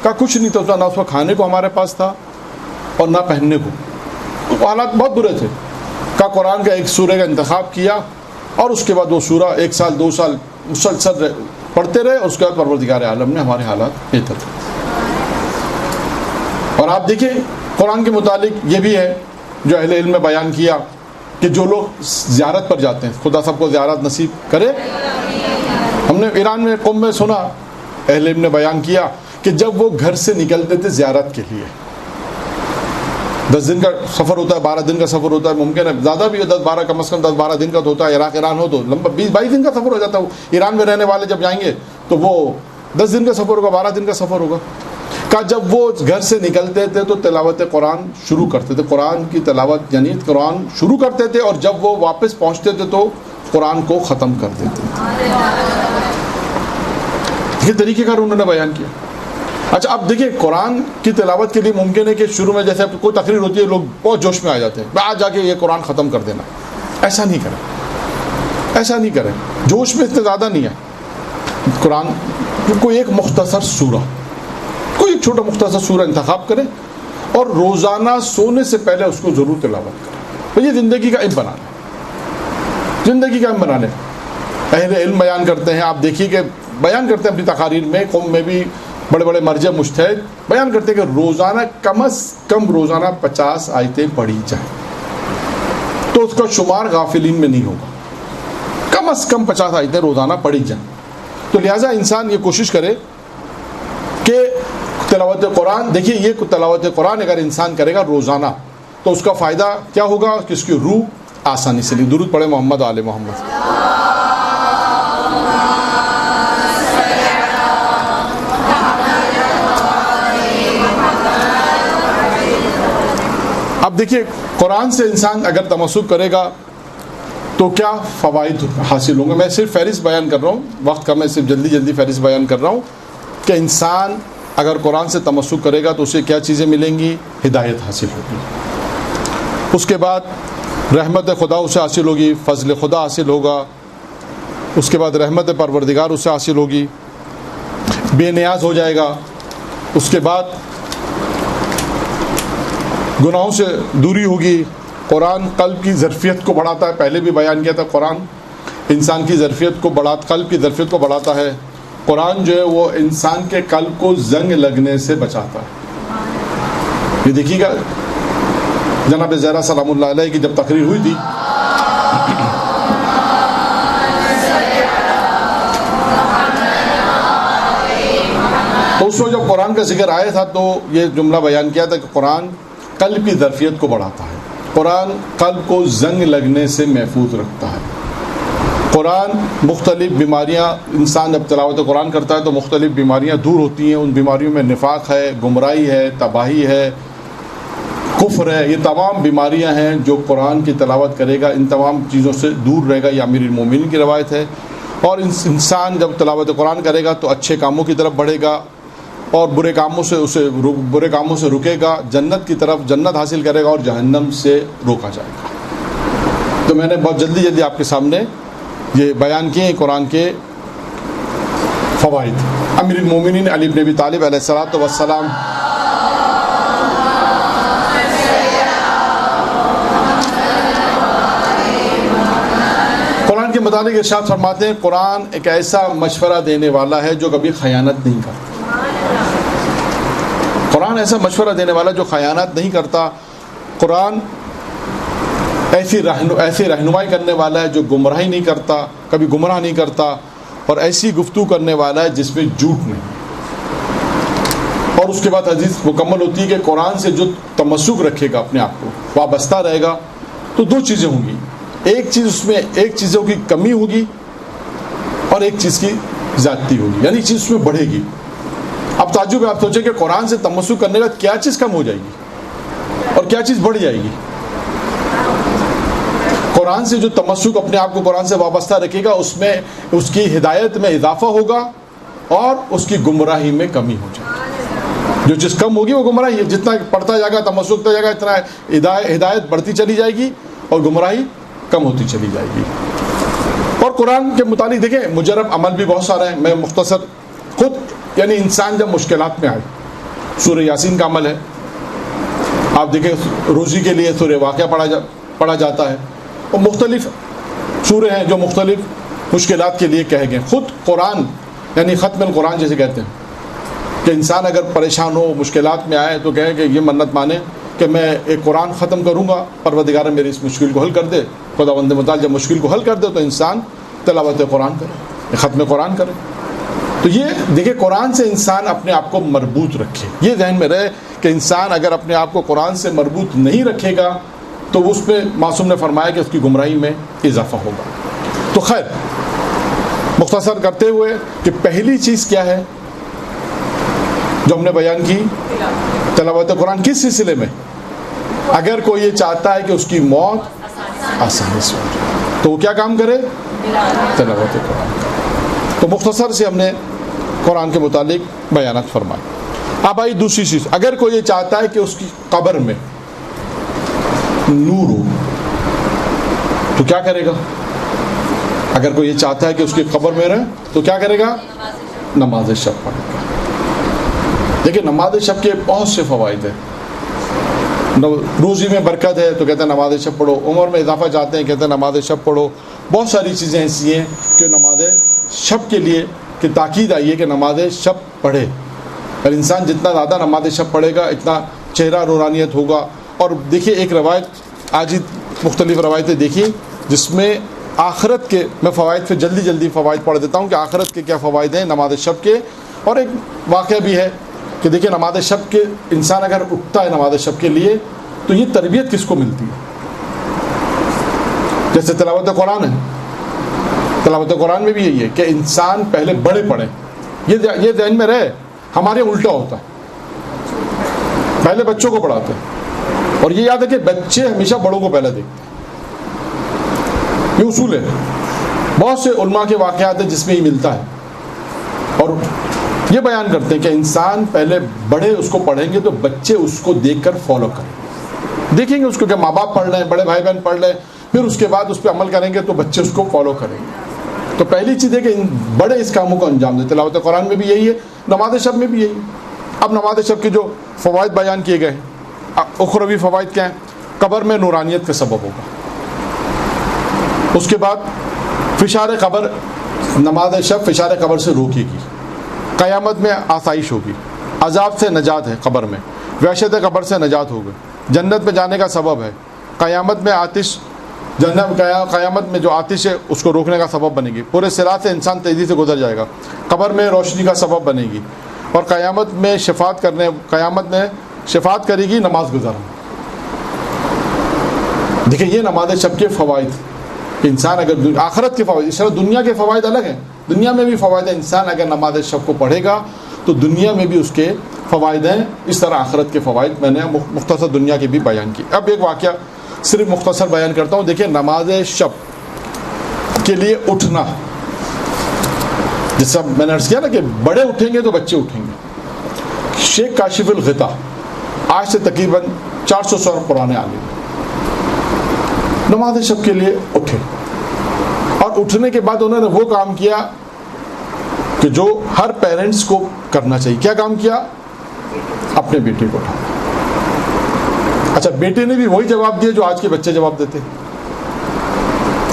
کہا کچھ نہیں تھا، نہ اس وقت کھانے کو ہمارے پاس تھا اور نہ پہننے کو، تو حالات بہت برے تھے. کہا قرآن کا ایک سورہ کا انتخاب کیا، اور اس کے بعد وہ سورہ 1 سال 2 سال مسلسل پڑھتے رہے، اور اس کے بعد پروردگار عالم نے ہمارے حالات بہتر تھے. اور آپ دیکھیں قرآن کے متعلق یہ بھی ہے جو اہل علم نے بیان کیا کہ جو لوگ زیارت پر جاتے ہیں، خدا سب کو زیارت نصیب کرے. ہم نے ایران میں قوم میں سنا، اہل علم نے بیان کیا کہ جب وہ گھر سے نکلتے تھے زیارت کے لیے، 10 دن کا سفر ہوتا ہے، 12 دن کا سفر ہوتا ہے، ممکن ہے زیادہ بھی ہو، 10-12 کم از کم 10-12 دن کا تو ہوتا ہے. عراق ایران ہو تو لمبا 20-22 دن کا سفر ہو جاتا ہے. ایران میں رہنے والے جب جائیں گے تو وہ 10 دن کا سفر ہوگا، 12 دن کا سفر ہوگا. کا جب وہ گھر سے نکلتے تھے تو تلاوت قرآن شروع کرتے تھے، قرآن کی تلاوت یعنی قرآن شروع کرتے تھے، اور جب وہ واپس پہنچتے تھے تو قرآن کو ختم کر دیتے تھے۔ یہ طریقہ کار انہوں نے بیان کیا۔ اچھا اب دیکھیے، قرآن کی تلاوت کے لیے ممکن ہے کہ شروع میں جیسے کوئی تقریر ہوتی ہے، لوگ بہت جوش میں آ جاتے ہیں، آج جا کے یہ قرآن ختم کر دینا۔ ایسا نہیں کریں، ایسا نہیں کریں، جوش میں اتنے زیادہ نہیں ہے۔ قرآن کوئی ایک مختصر سورہ، کوئی ایک چھوٹا مختصر سورہ انتخاب کریں اور روزانہ سونے سے پہلے اس کو ضرور تلاوت کریں۔ یہ زندگی کا ایم بنانا ہے، زندگی کا ایم بنانا ہے۔ اہل علم بیان کرتے ہیں، آپ دیکھیے کہ بیان کرتے ہیں اپنی تقاریر میں، قوم میں بھی بڑے بڑے مرجع مجتہد بیان کرتے ہیں کہ روزانہ کم از کم روزانہ 50 آیتیں پڑھی جائیں تو اس کا شمار غافلین میں نہیں ہوگا۔ کم از کم 50 آیتیں روزانہ پڑھی جائیں۔ تو لہٰذا انسان یہ کوشش کرے کہ تلاوت قرآن، دیکھیے یہ تلاوت قرآن اگر انسان کرے گا روزانہ تو اس کا فائدہ کیا ہوگا کہ اس کی روح آسانی سے لی۔ درود پڑھے محمد آل محمد۔ اب دیکھیے قرآن سے انسان اگر تمسک کرے گا تو کیا فوائد حاصل ہوں گے۔ میں صرف فہرست بیان کر رہا ہوں، وقت کا میں صرف جلدی فہرست بیان کر رہا ہوں کہ انسان اگر قرآن سے تمسک کرے گا تو اسے کیا چیزیں ملیں گی؟ ہدایت حاصل ہوگی، اس کے بعد رحمت خدا اسے حاصل ہوگی، فضل خدا حاصل ہوگا، اس کے بعد رحمت پروردگار اسے حاصل ہوگی، بے نیاز ہو جائے گا، اس کے بعد گناہوں سے دوری ہوگی۔ قرآن قلب کی ظرفیت کو بڑھاتا ہے، پہلے بھی بیان کیا تھا، قرآن انسان کی ظرفیت کو قلب کی ظرفیت کو بڑھاتا ہے۔ قرآن جو ہے وہ انسان کے قلب کو زنگ لگنے سے بچاتا ہے۔ یہ دیکھیے گا جناب زہرا سلام اللہ علیہ کی جب تقریر ہوئی تھی تو اس وقت جب قرآن کا ذکر آیا تھا تو یہ جملہ بیان کیا تھا کہ قرآن قلب کی ظرفیت کو بڑھاتا ہے، قرآن قلب کو زنگ لگنے سے محفوظ رکھتا ہے۔ قرآن مختلف بیماریاں، انسان جب تلاوت قرآن کرتا ہے تو مختلف بیماریاں دور ہوتی ہیں۔ ان بیماریوں میں نفاق ہے، گمراہی ہے، تباہی ہے، کفر ہے، یہ تمام بیماریاں ہیں۔ جو قرآن کی تلاوت کرے گا ان تمام چیزوں سے دور رہے گا، یہ امیر المومنین کی روایت ہے۔ اور انسان جب تلاوت قرآن کرے گا تو اچھے کاموں کی طرف بڑھے گا اور برے کاموں سے رکے گا، جنت کی طرف جنت حاصل کرے گا اور جہنم سے روکا جائے گا۔ تو میں نے بہت جلدی آپ کے سامنے یہ بیان کیے قرآن کے فوائد۔ امیر المومنین علی بن ابی طالب علیہ الصلوۃ والسلام قرآن کے متعلق ارشاد فرماتے ہیں، قرآن ایک ایسا مشورہ دینے والا ہے جو کبھی خیانت نہیں کرتا۔ قرآن ایسا مشورہ دینے والا جو خیانت نہیں کرتا۔ قرآن ایسی رہنمائی کرنے والا ہے جو گمراہی نہیں کرتا، کبھی گمراہ نہیں کرتا، اور ایسی گفتگو کرنے والا ہے جس میں جھوٹ نہیں۔ اور اس کے بعد حدیث مکمل ہوتی ہے کہ قرآن سے جو تمسک رکھے گا، اپنے آپ کو وابستہ رہے گا، تو دو چیزیں ہوں گی، ایک چیز اس میں ایک چیزوں کی کمی ہوگی اور ایک چیز کی زیادتی ہوگی، یعنی چیز اس میں بڑھے گی۔ اب تعجب ہے، آپ سوچیں کہ قرآن سے تمسک کرنے کا کیا چیز کم ہو جائے گی اور کیا چیز بڑھ جائے گی؟ قرآن سے جو تمسک اپنے آپ کو قرآن سے وابستہ رکھے گا اس میں اس کی ہدایت میں اضافہ ہوگا اور اس کی گمراہی میں کمی ہو جائے گی۔ جو چیز کم ہوگی وہ گمراہی ہے، جتنا پڑھتا جائے گا تمسک ہوتا جائے گا اتنا ہدایت بڑھتی چلی جائے گی اور گمراہی کم ہوتی چلی جائے گی۔ اور قرآن کے متعلق دیکھیں مجرب عمل بھی بہت سارا ہے، میں مختصر خود یعنی انسان جب مشکلات میں آئے، سورہ یاسین کا عمل ہے، آپ دیکھیں روزی کے لیے سورہ واقعہ پڑھا جاتا ہے، اور مختلف سورے ہیں جو مختلف مشکلات کے لیے کہے گئے۔ خود قرآن یعنی ختم القرآن جیسے کہتے ہیں کہ انسان اگر پریشان ہو مشکلات میں آئے تو کہے کہ یہ منت مانے کہ میں ایک قرآن ختم کروں گا، پروردگار میری اس مشکل کو حل کر دے۔ خداوند متعال جب مشکل کو حل کر دے تو انسان تلاوت قرآن کرے، ختم قرآن کرے۔ تو یہ دیکھیں قرآن سے انسان اپنے آپ کو مربوط رکھے، یہ ذہن میں رہے کہ انسان اگر اپنے آپ کو قرآن سے مربوط نہیں رکھے گا تو اس پہ معصوم نے فرمایا کہ اس کی گمراہی میں اضافہ ہوگا۔ تو خیر مختصر کرتے ہوئے کہ پہلی چیز کیا ہے جو ہم نے بیان کی تلاوت قرآن کس سلسلے میں؟ اگر کوئی یہ چاہتا ہے کہ اس کی موت آسانی سے ہو جائے تو وہ کیا کام کرے؟ تلاوت قرآن کرے۔ تو مختصر سے ہم نے قرآن کے متعلق بیانات فرمائے۔ اب آئی دوسری چیز، اگر کوئی یہ چاہتا ہے کہ اس کی قبر میں نور ہو تو کیا کرے گا؟ اگر کوئی یہ چاہتا ہے کہ اس کی قبر میں رہے تو کیا کرے گا؟ نماز شب پڑھے گا۔ دیکھیں نماز شب کے بہت سے فوائد ہیں، روزی میں برکت ہے تو کہتے ہیں نماز شب پڑھو، عمر میں اضافہ چاہتے ہیں کہتے ہیں نماز شب پڑھو، بہت ساری چیزیں ایسی ہیں کہ نماز شب کے لیے کہ تاکید آئی ہے کہ نماز شب پڑھے، اور انسان جتنا زیادہ نماز شب پڑھے گا اتنا چہرہ نورانیت ہوگا۔ اور دیکھیے ایک روایت، آج ہی مختلف روایتیں دیکھیں جس میں آخرت کے، میں فوائد پہ جلدی فوائد پڑھ دیتا ہوں کہ آخرت کے کیا فوائد ہیں نماز شب کے۔ اور ایک واقعہ بھی ہے کہ دیکھیں نماز شب کے انسان اگر اٹھتا ہے نماز شب کے لیے تو یہ تربیت کس کو ملتی ہے؟ جیسے تلاوت قرآن ہے، تلاوت قرآن میں بھی یہی ہے کہ انسان پہلے بڑے پڑھیں، یہ ذہن میں رہے۔ ہمارے الٹا ہوتا ہے، پہلے بچوں کو پڑھاتے ہیں، اور یہ یاد ہے کہ بچے ہمیشہ بڑوں کو پہلے دیکھتے ہیں، یہ اصول ہے۔ بہت سے علماء کے واقعات ہیں جس میں یہ ملتا ہے، اور یہ بیان کرتے ہیں کہ انسان پہلے بڑے اس کو پڑھیں گے تو بچے اس کو دیکھ کر فالو کریں، دیکھیں گے اس کو کہ ماں باپ پڑھ لیں، بڑے بھائی بہن پڑھ لیں، پھر اس کے بعد اس پہ عمل کریں گے تو بچے اس کو فالو کریں گے۔ تو پہلی چیز ہے کہ بڑے اس کاموں کو انجام دیں۔ تلاوت قرآن میں بھی یہی ہے، نماز شب میں بھی یہی ہے۔ اب نماز شب کے جو فوائد بیان کیے گئے ہیں، اخروی فوائد کیا ہیں؟ قبر میں نورانیت کا سبب ہوگا، اس کے بعد فشار قبر، نماز شب فشار قبر سے روکے گی، قیامت میں آسائش ہوگی، عذاب سے نجات ہے قبر میں، وحشت قبر سے نجات ہوگی، جنت میں جانے کا سبب ہے، قیامت میں آتش، قیامت میں جو آتش ہے اس کو روکنے کا سبب بنے گی، پورے صراط سے انسان تیزی سے گزر جائے گا، قبر میں روشنی کا سبب بنے گی، اور قیامت میں شفاعت کرے گی نماز گزار۔ دیکھیں یہ نماز شب کے فوائد، انسان اگر آخرت کے فوائد، اس طرح دنیا کے فوائد الگ ہیں، دنیا میں بھی فوائد ہیں، انسان اگر نماز شب کو پڑھے گا تو دنیا میں بھی اس کے فوائد ہیں، اس طرح آخرت کے فوائد میں نے مختصر دنیا کے بھی بیان کی۔ اب ایک واقعہ صرف مختصر بیان کرتا ہوں۔ دیکھیں نماز شب کے لیے اٹھنا، جیسا میں نے عرض کیا نا کہ بڑے اٹھیں گے تو بچے اٹھیں گے۔ شیخ کاشف الغطا آج سے تقریباً 400 سال پرانے عالم نماز شب کے لیے اٹھے، اور اٹھنے کے بعد انہوں نے وہ کام کیا کہ جو ہر پیرنٹس کو کرنا چاہیے۔ کیا کام کیا؟ اپنے بیٹے کو اٹھایا۔ اچھا بیٹے نے بھی وہی جواب دیا جو آج کے بچے جواب دیتے۔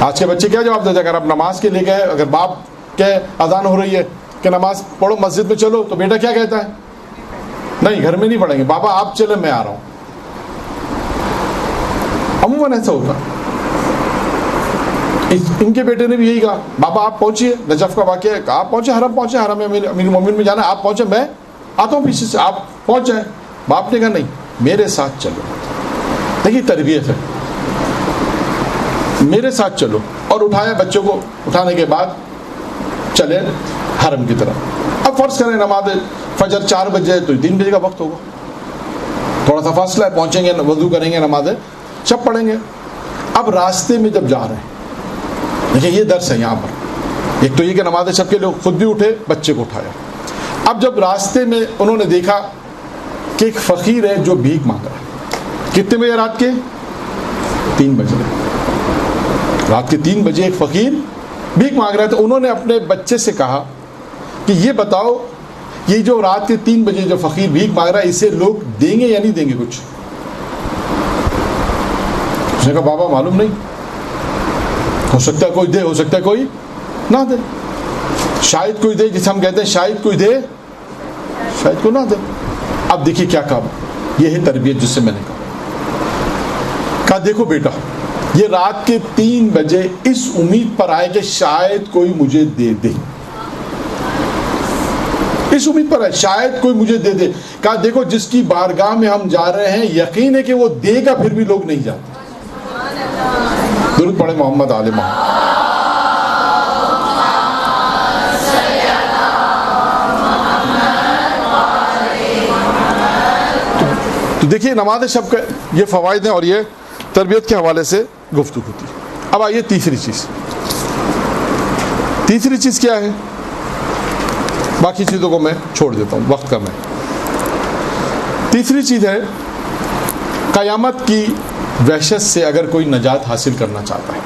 آج کے بچے کیا جواب دیتے؟ اگر آپ نماز کے لیے گئے، اگر باپ کہ اذان ہو رہی ہے کہ نماز پڑھو مسجد میں چلو، تو بیٹا کیا کہتا ہے؟ نہیں گھر میں نہیں پڑھیں گے، بابا آپ چلے میں آ رہا ہوں۔ عموماً ایسا ہوتا۔ ان کے بیٹے نے بھی یہی کہا، بابا آپ پہنچیے، نجف کا واقعہ ہے، آپ پہنچے حرم، پہنچے حرم میں امیر المومنین میں جانا، آپ پہنچے، میں آتا ہوں پیچھے سے، آپ پہنچ جائیں۔ باپ نے کہا نہیں میرے ساتھ چلو۔ دیکھیے تربیت ہے، میرے ساتھ چلو، اور اٹھایا بچوں کو۔ اٹھانے کے بعد چلے حرم کی طرف۔ اب فرض کریں نماز فجر 4 بجے تو 3 بجے کا وقت ہوگا، تھوڑا سا فاصلہ ہے، پہنچیں گے، وضو کریں گے، نماز شب پڑھیں گے۔ اب راستے میں جب جا رہے ہیں، دیکھیں یہ درس ہے یہاں پر، ایک تو یہ کہ نماز شب کے لوگ خود بھی اٹھے، بچے کو اٹھایا۔ اب جب راستے میں انہوں نے دیکھا کہ ایک فقیر ہے جو بھیک مانگ رہا ہے۔ کتنے بجے؟ رات کے 3 بجے، رات کے 3 بجے ایک فقیر بھیک مانگ رہا ہے۔ تو انہوں نے اپنے بچے سے کہا کہ یہ بتاؤ، یہ جو رات کے 3 بجے جو فقیر بھیک مانگ رہا ہے، اسے لوگ دیں گے یا نہیں دیں گے کچھ؟ اس نے کہا بابا معلوم نہیں، ہو سکتا ہے کوئی دے، ہو سکتا ہے کوئی نہ دے، شاید کوئی دے، جسے ہم کہتے ہیں شاید کوئی دے، شاید کوئی نہ دے۔ اب دیکھیے کیا کہا، یہ ہے تربیت جس سے میں نے کہا دیکھو بیٹا، یہ رات کے 3 بجے اس امید پر آئے کہ شاید کوئی مجھے دے دے، اس امید پر ہے شاید کوئی مجھے دے دے۔ کہا دیکھو جس کی بارگاہ میں ہم جا رہے ہیں یقین ہے کہ وہ دے گا، پھر بھی لوگ نہیں جاتے۔ درود پڑھے محمد آل محمد۔ تو دیکھیے نماز شب کا یہ فوائد ہیں اور یہ تربیت کے حوالے سے گفتگو تھی. اب آئیے تیسری چیز کیا ہے؟ باقی چیزوں کو میں چھوڑ دیتا ہوں، وقت کم ہے. تیسری چیز ہے قیامت کی وحشت سے اگر کوئی نجات حاصل کرنا چاہتا ہے.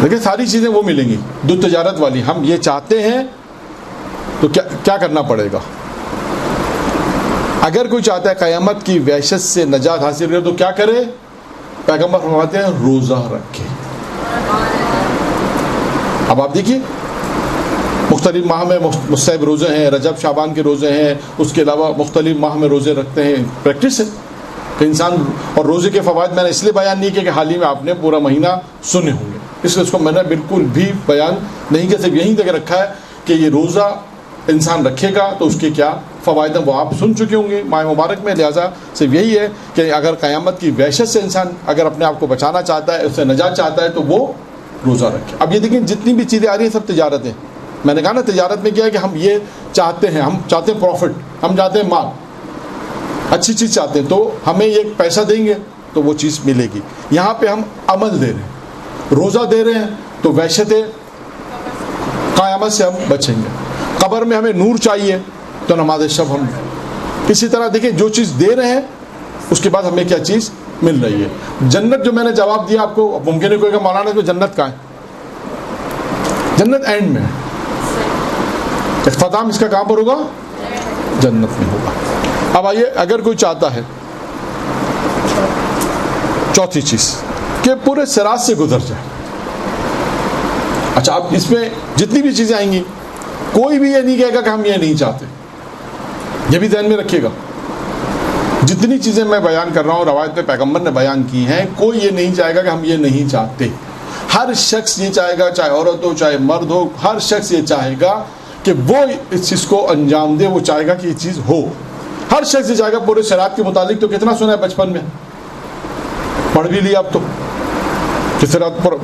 دیکھیں ساری چیزیں وہ ملیں گی جو تجارت والی. ہم یہ چاہتے ہیں تو کیا کرنا پڑے گا؟ اگر کوئی چاہتا ہے قیامت کی وحشت سے نجات حاصل کرے تو کیا کرے؟ پیغمبر فرماتے ہیں روزہ رکھے. اب آپ دیکھیے مختلف ماہ میں مستحب روزے ہیں، رجب شعبان کے روزے ہیں، اس کے علاوہ مختلف ماہ میں روزے رکھتے ہیں. پریکٹس ہے کہ انسان، اور روزے کے فوائد میں نے اس لیے بیان نہیں کیا کہ حال ہی میں آپ نے پورا مہینہ سنے ہوں گے، اس لیے اس کو میں نے بالکل بھی بیان نہیں کیا، صرف یہیں تک رکھا ہے کہ یہ روزہ انسان رکھے گا تو اس کے کیا فوائد ہیں وہ آپ سن چکے ہوں گے ماہ مبارک میں. لہٰذا صرف یہی ہے کہ اگر قیامت کی وحشت سے انسان اگر اپنے آپ کو بچانا چاہتا ہے، اس سے نجات چاہتا ہے تو وہ روزہ رکھے. اب یہ دیکھیں جتنی بھی چیزیں آ رہی ہیں سب تجارت ہیں. میں نے کہا نا تجارت میں کیا ہے کہ ہم یہ چاہتے ہیں، ہم چاہتے ہیں پروفٹ، ہم چاہتے ہیں مال، اچھی چیز چاہتے ہیں تو ہمیں یہ پیسہ دیں گے تو وہ چیز ملے گی. یہاں پہ ہم عمل دے رہے ہیں، روزہ دے رہے ہیں تو وحشت قیامت سے ہم بچیں گے. قبر میں ہمیں نور چاہیے تو نماز شب ہم اسی طرح دیکھیں جو چیز دے رہے ہیں اس کے بعد ہمیں کیا چیز مل رہی ہے. جنت جو میں نے جواب دیا آپ کو، ممکن ہے کوئی کہ مولانا کو جنت کہاں ہے؟ جنت اینڈ میں ہے. اختتام اس کا کہاں پر ہوگا؟ جنت میں ہوگا. اب آئیے اگر کوئی چاہتا ہے چوتھی چیز کہ پورے صراط سے گزر جائے. اچھا اب اس میں جتنی بھی چیزیں آئیں گی کوئی بھی یہ نہیں کہے گا کہ ہم یہ نہیں چاہتے. یہ بھی ذہن میں رکھیے گا جتنی چیزیں میں بیان کر رہا ہوں روایت میں پیغمبر نے بیان کی ہیں، کوئی یہ نہیں چاہے گا کہ ہم یہ نہیں چاہتے. ہر شخص یہ چاہے گا، چاہے عورت ہو چاہے مرد ہو، ہر شخص یہ چاہے گا کہ وہ اس چیز کو انجام دے، وہ چاہے گا کہ یہ چیز ہو. ہر شخص یہ چاہے گا. پورے صراط کے متعلق تو کتنا سنا ہے بچپن میں، پڑھ بھی لیا اب تو کہ صراط پر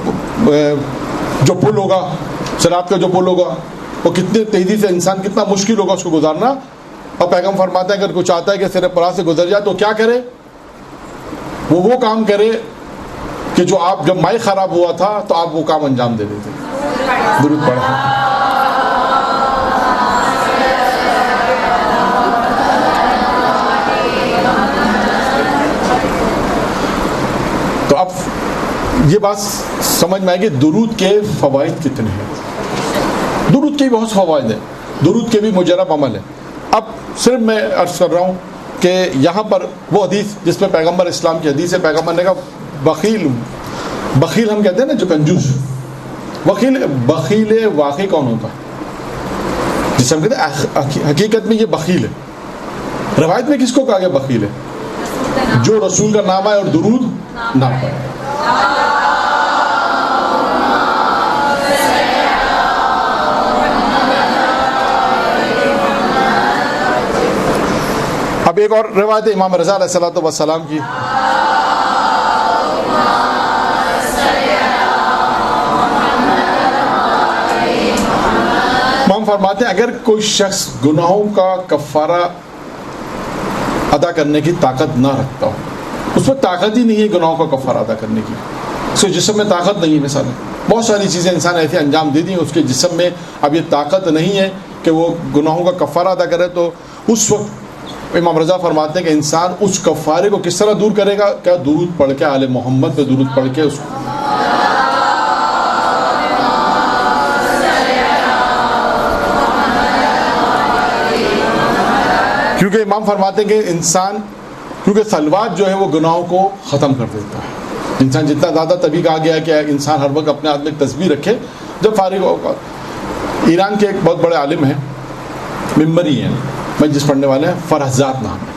جو پل ہوگا، صراط کا جو پل ہوگا وہ کتنے تیزی سے انسان کتنا مشکل ہوگا اس کو گزارنا. اور پیغمبر فرماتا ہے اگر کوئی چاہتا ہے کہ صرف پرا سے گزر جائے تو کیا کرے؟ وہ کام کرے کہ جو آپ جب مائی خراب ہوا تھا تو آپ وہ کام انجام دے دیتے. درود پڑھیں. تو اب یہ بات سمجھ میں آئے گی درود کے فوائد کتنے ہیں. درود کے بہت فوائد ہیں، درود کے بھی مجرب عمل ہے. اب صرف میں عرض کر رہا ہوں کہ یہاں پر وہ حدیث جس میں پیغمبر اسلام کی حدیث ہے، پیغمبر نے کہا بخیل ہم کہتے ہیں نا جو کنجوس، بخیل واقعی کون ہوتا ہے؟ جس سے ہم کہتے ہیں حقیقت میں یہ بخیل ہے. روایت میں کس کو کہا گیا بخیل ہے؟ جو رسول کا نام آئے اور درود نہ پڑھے. اب ایک اور روایت ہے امام رضا علیہ الصلوۃ والسلام کی. امام فرماتے ہیں اگر کوئی شخص گناہوں کا کفارہ ادا کرنے کی طاقت نہ رکھتا ہو، اس میں طاقت ہی نہیں ہے گناہوں کا کفارہ ادا کرنے کی، اس کے جسم میں طاقت نہیں ہے. مثلا بہت ساری چیزیں انسان ایسے انجام دے دی اس کے جسم میں اب یہ طاقت نہیں ہے کہ وہ گناہوں کا کفارہ ادا کرے، تو اس وقت امام رضا فرماتے ہیں کہ انسان اس کفارے کو کس طرح دور کرے گا؟ کیا درود پڑھ کے، آل محمد پہ درود پڑھ کے اس کو کیونکہ امام فرماتے ہیں کہ انسان کیونکہ صلوات جو ہے وہ گناہوں کو ختم کر دیتا ہے. انسان جتنا زیادہ تبھی کہا گیا ہے کہ انسان ہر وقت اپنے ہاتھ میں ایک تسبیح رکھے جب فارغ ہوگا. ایران کے ایک بہت بڑے عالم ہیں، ممبری ہیں، مجلس پڑھنے والے ہیں، فرحزاد نام ہے.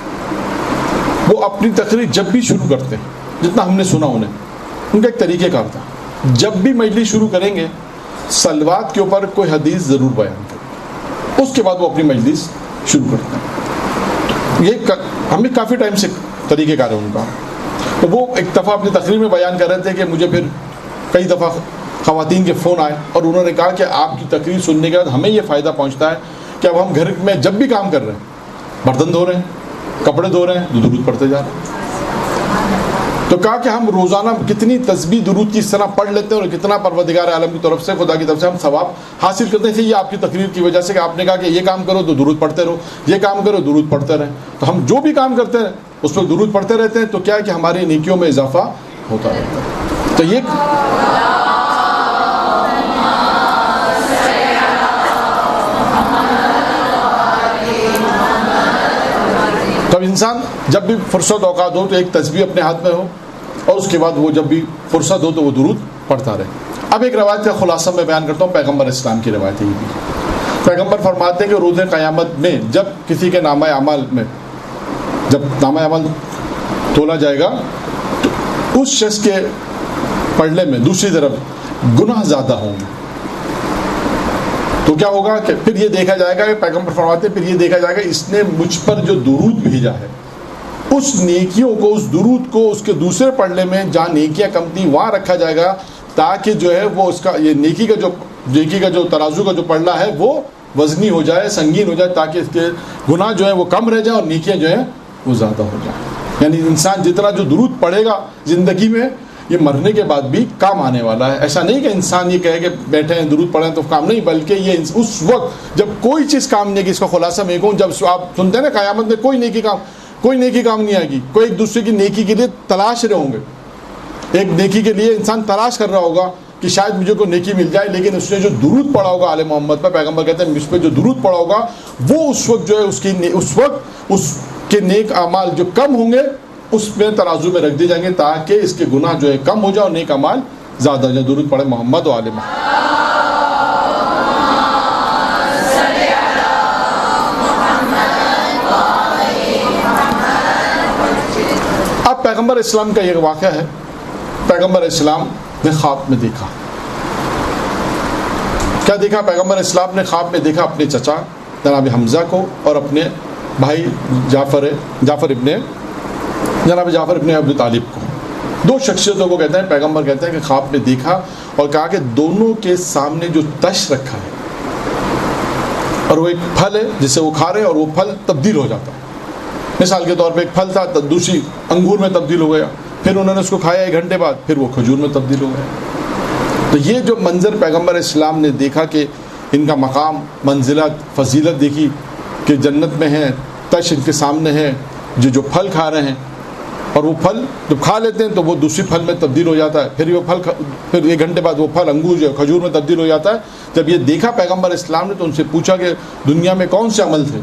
وہ اپنی تقریر جب بھی شروع کرتے ہیں، جتنا ہم نے سنا انہیں، ان کا ایک طریقہ کار تھا، جب بھی مجلس شروع کریں گے صلوات کے اوپر کوئی حدیث ضرور بیان کریں، اس کے بعد وہ اپنی مجلس شروع کرتے ہیں. یہ ہمیں کافی ٹائم سے طریقہ کار ہے ان کا. تو وہ ایک دفعہ اپنی تقریر میں بیان کر رہے تھے کہ مجھے پھر کئی دفعہ خواتین کے فون آئے اور انہوں نے کہا کہ آپ کی تقریر سننے کے بعد ہمیں یہ فائدہ پہنچتا ہے کہ اب ہم گھر میں جب بھی کام کر رہے ہیں، برتن دھو رہے ہیں، کپڑے دھو رہے ہیں، تو درود پڑھتے جا رہے ہیں۔ تو کہا کہ ہم روزانہ کتنی تسبیح درود کی اس طرح پڑھ لیتے ہیں اور کتنا پروردگار عالم کی طرف سے، خدا کی طرف سے ہم ثواب حاصل کرتے ہیں۔ یہ آپ کی تقریر کی وجہ سے کہ آپ نے کہا کہ یہ کام کرو تو درود پڑھتے رہو، یہ کام کرو درود پڑھتے رہیں، تو ہم جو بھی کام کرتے ہیں اس پہ درود پڑھتے رہتے ہیں، تو کیا ہے کہ ہماری نیکیوں میں اضافہ ہوتا رہتا ہے۔ تو یہ تب انسان جب بھی فرصت اوقات ہو تو ایک تسبیح اپنے ہاتھ میں ہو، اور اس کے بعد وہ جب بھی فرصت ہو تو وہ درود پڑھتا رہے۔ اب ایک روایت کا خلاصہ میں بیان کرتا ہوں، پیغمبر اسلام کی روایت ہے یہ بھی۔ پیغمبر فرماتے ہیں کہ روز قیامت میں جب کسی کے نامہ اعمال میں جب نامہ اعمال تولا جائے گا تو اس شخص کے پڑھنے میں دوسری طرف گناہ زیادہ ہوں گے، تو کیا ہوگا کہ پھر یہ دیکھا جائے گا کہ پیغمبر فرماتے ہیں پھر یہ دیکھا جائے گا اس نے مجھ پر جو درود بھیجا ہے، اس نیکیوں کو، اس درود کو اس کے دوسرے پڑھنے میں جہاں نیکیاں کم تھیں وہاں رکھا جائے گا، تاکہ جو ہے وہ اس کا یہ نیکی کا جو ترازو کا جو پڑھنا ہے وہ وزنی ہو جائے، سنگین ہو جائے، تاکہ اس کے گناہ جو ہے وہ کم رہ جائیں اور نیکیاں جو ہیں وہ زیادہ ہو جائیں۔ یعنی انسان جتنا جو درود پڑھے گا زندگی میں، یہ مرنے کے بعد بھی کام آنے والا ہے۔ ایسا نہیں کہ انسان یہ کہے کہ بیٹھے ہیں درود پڑھیں تو کام نہیں، بلکہ یہ اس وقت جب کوئی چیز کام نہیں ہے، اس کا خلاصہ میں کہوں، جب آپ سنتے ہیں نا قیامت میں کوئی نیکی کام نہیں آئے گی، کوئی ایک دوسرے کی نیکی کے لیے تلاش رہے ہوں گے، ایک نیکی کے لیے انسان تلاش کر رہا ہوگا کہ شاید مجھے کوئی نیکی مل جائے، لیکن اس نے جو درود پڑھا ہوگا آل محمد پر، پیغمبر کہتے ہیں مجھ پہ جو درود پڑھا ہوگا وہ اس وقت جو ہے اس کے نیک اعمال جو کم ہوں گے اس میں ترازو میں رکھ دیے جائیں گے، تاکہ اس کے گناہ جو ہے کم ہو جائے اور نیک اعمال زیادہ ہو جائے۔ درود پڑھے محمد و آل محمد۔ اب پیغمبر اسلام کا یہ واقعہ ہے، پیغمبر اسلام نے خواب میں دیکھا، کیا دیکھا؟ پیغمبر اسلام نے خواب میں دیکھا اپنے چچا جناب حمزہ کو اور اپنے بھائی جعفر ابن ابی طالب کو، دو شخصیتوں کو کہتے ہیں، پیغمبر کہتے ہیں کہ خواب میں دیکھا اور کہا کہ دونوں کے سامنے جو تش رکھا ہے اور وہ ایک پھل ہے جسے وہ کھا رہے ہیں اور وہ پھل تبدیل ہو جاتا ہے۔ مثال کے طور پہ ایک پھل تھا، دوسری انگور میں تبدیل ہو گیا، پھر انہوں نے اس کو کھایا 1 گھنٹے بعد، پھر وہ کھجور میں تبدیل ہو گیا۔ تو یہ جو منظر پیغمبر اسلام نے دیکھا کہ ان کا مقام، منزلت، فضیلت دیکھی کہ جنت میں ہیں، تش ان کے سامنے ہے، جو پھل کھا رہے ہیں، اور وہ پھل جب کھا لیتے ہیں تو وہ دوسری پھل میں تبدیل ہو جاتا ہے، پھر وہ پھل پھر 1 گھنٹے بعد وہ پھل انگور جو ہے کھجور میں تبدیل ہو جاتا ہے۔ جب یہ دیکھا پیغمبر اسلام نے تو ان سے پوچھا کہ دنیا میں کون سے عمل تھے؟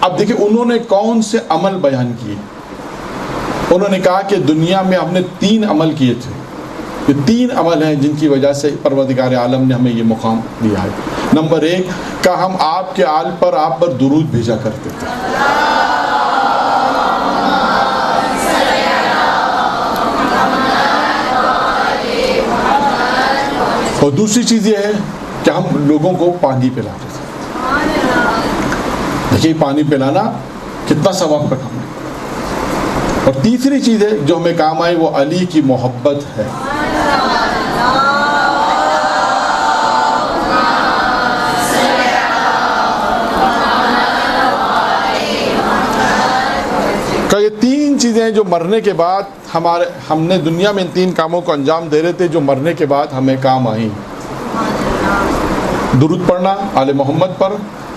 اب دیکھیں انہوں نے کون سے عمل بیان کیے۔ انہوں نے کہا کہ دنیا میں ہم نے 3 عمل کیے تھے، یہ 3 عمل ہیں جن کی وجہ سے پروردگار عالم نے ہمیں یہ مقام دیا ہے۔ نمبر 1 کہ ہم آپ کے آل پر آپ پر درود بھیجا کرتے تھے، اور دوسری چیز یہ ہے کہ ہم لوگوں کو پانی پلاتے تھے۔ دیکھیے پانی پلانا کتنا ثواب کا کام ہے۔ اور تیسری چیز ہے جو ہمیں کام آئی، وہ علی کی محبت ہے۔ کہ یہ 3 چیزیں جو مرنے کے بعد ہم نے دنیا میں ان 3 کاموں کو انجام دے رہے تھے، جو مرنے کے بعد ہمیں کام آئیں: درود پڑھنا آل محمد پر،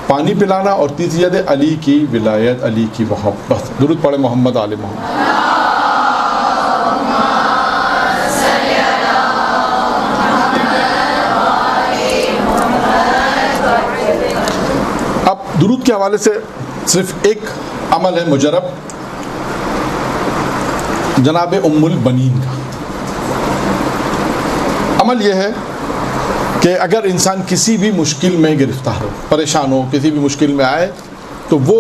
پانی پلانا، اور تیسری چیز ہے علی کی ولایت، علی کی محبت۔ درود پڑھے محمد آل محمد۔ اب درود کے حوالے سے صرف ایک عمل ہے مجرب، جناب ام البنین کا عمل یہ ہے کہ اگر انسان کسی بھی مشکل میں گرفتار ہو، پریشان ہو، کسی بھی مشکل میں آئے، تو وہ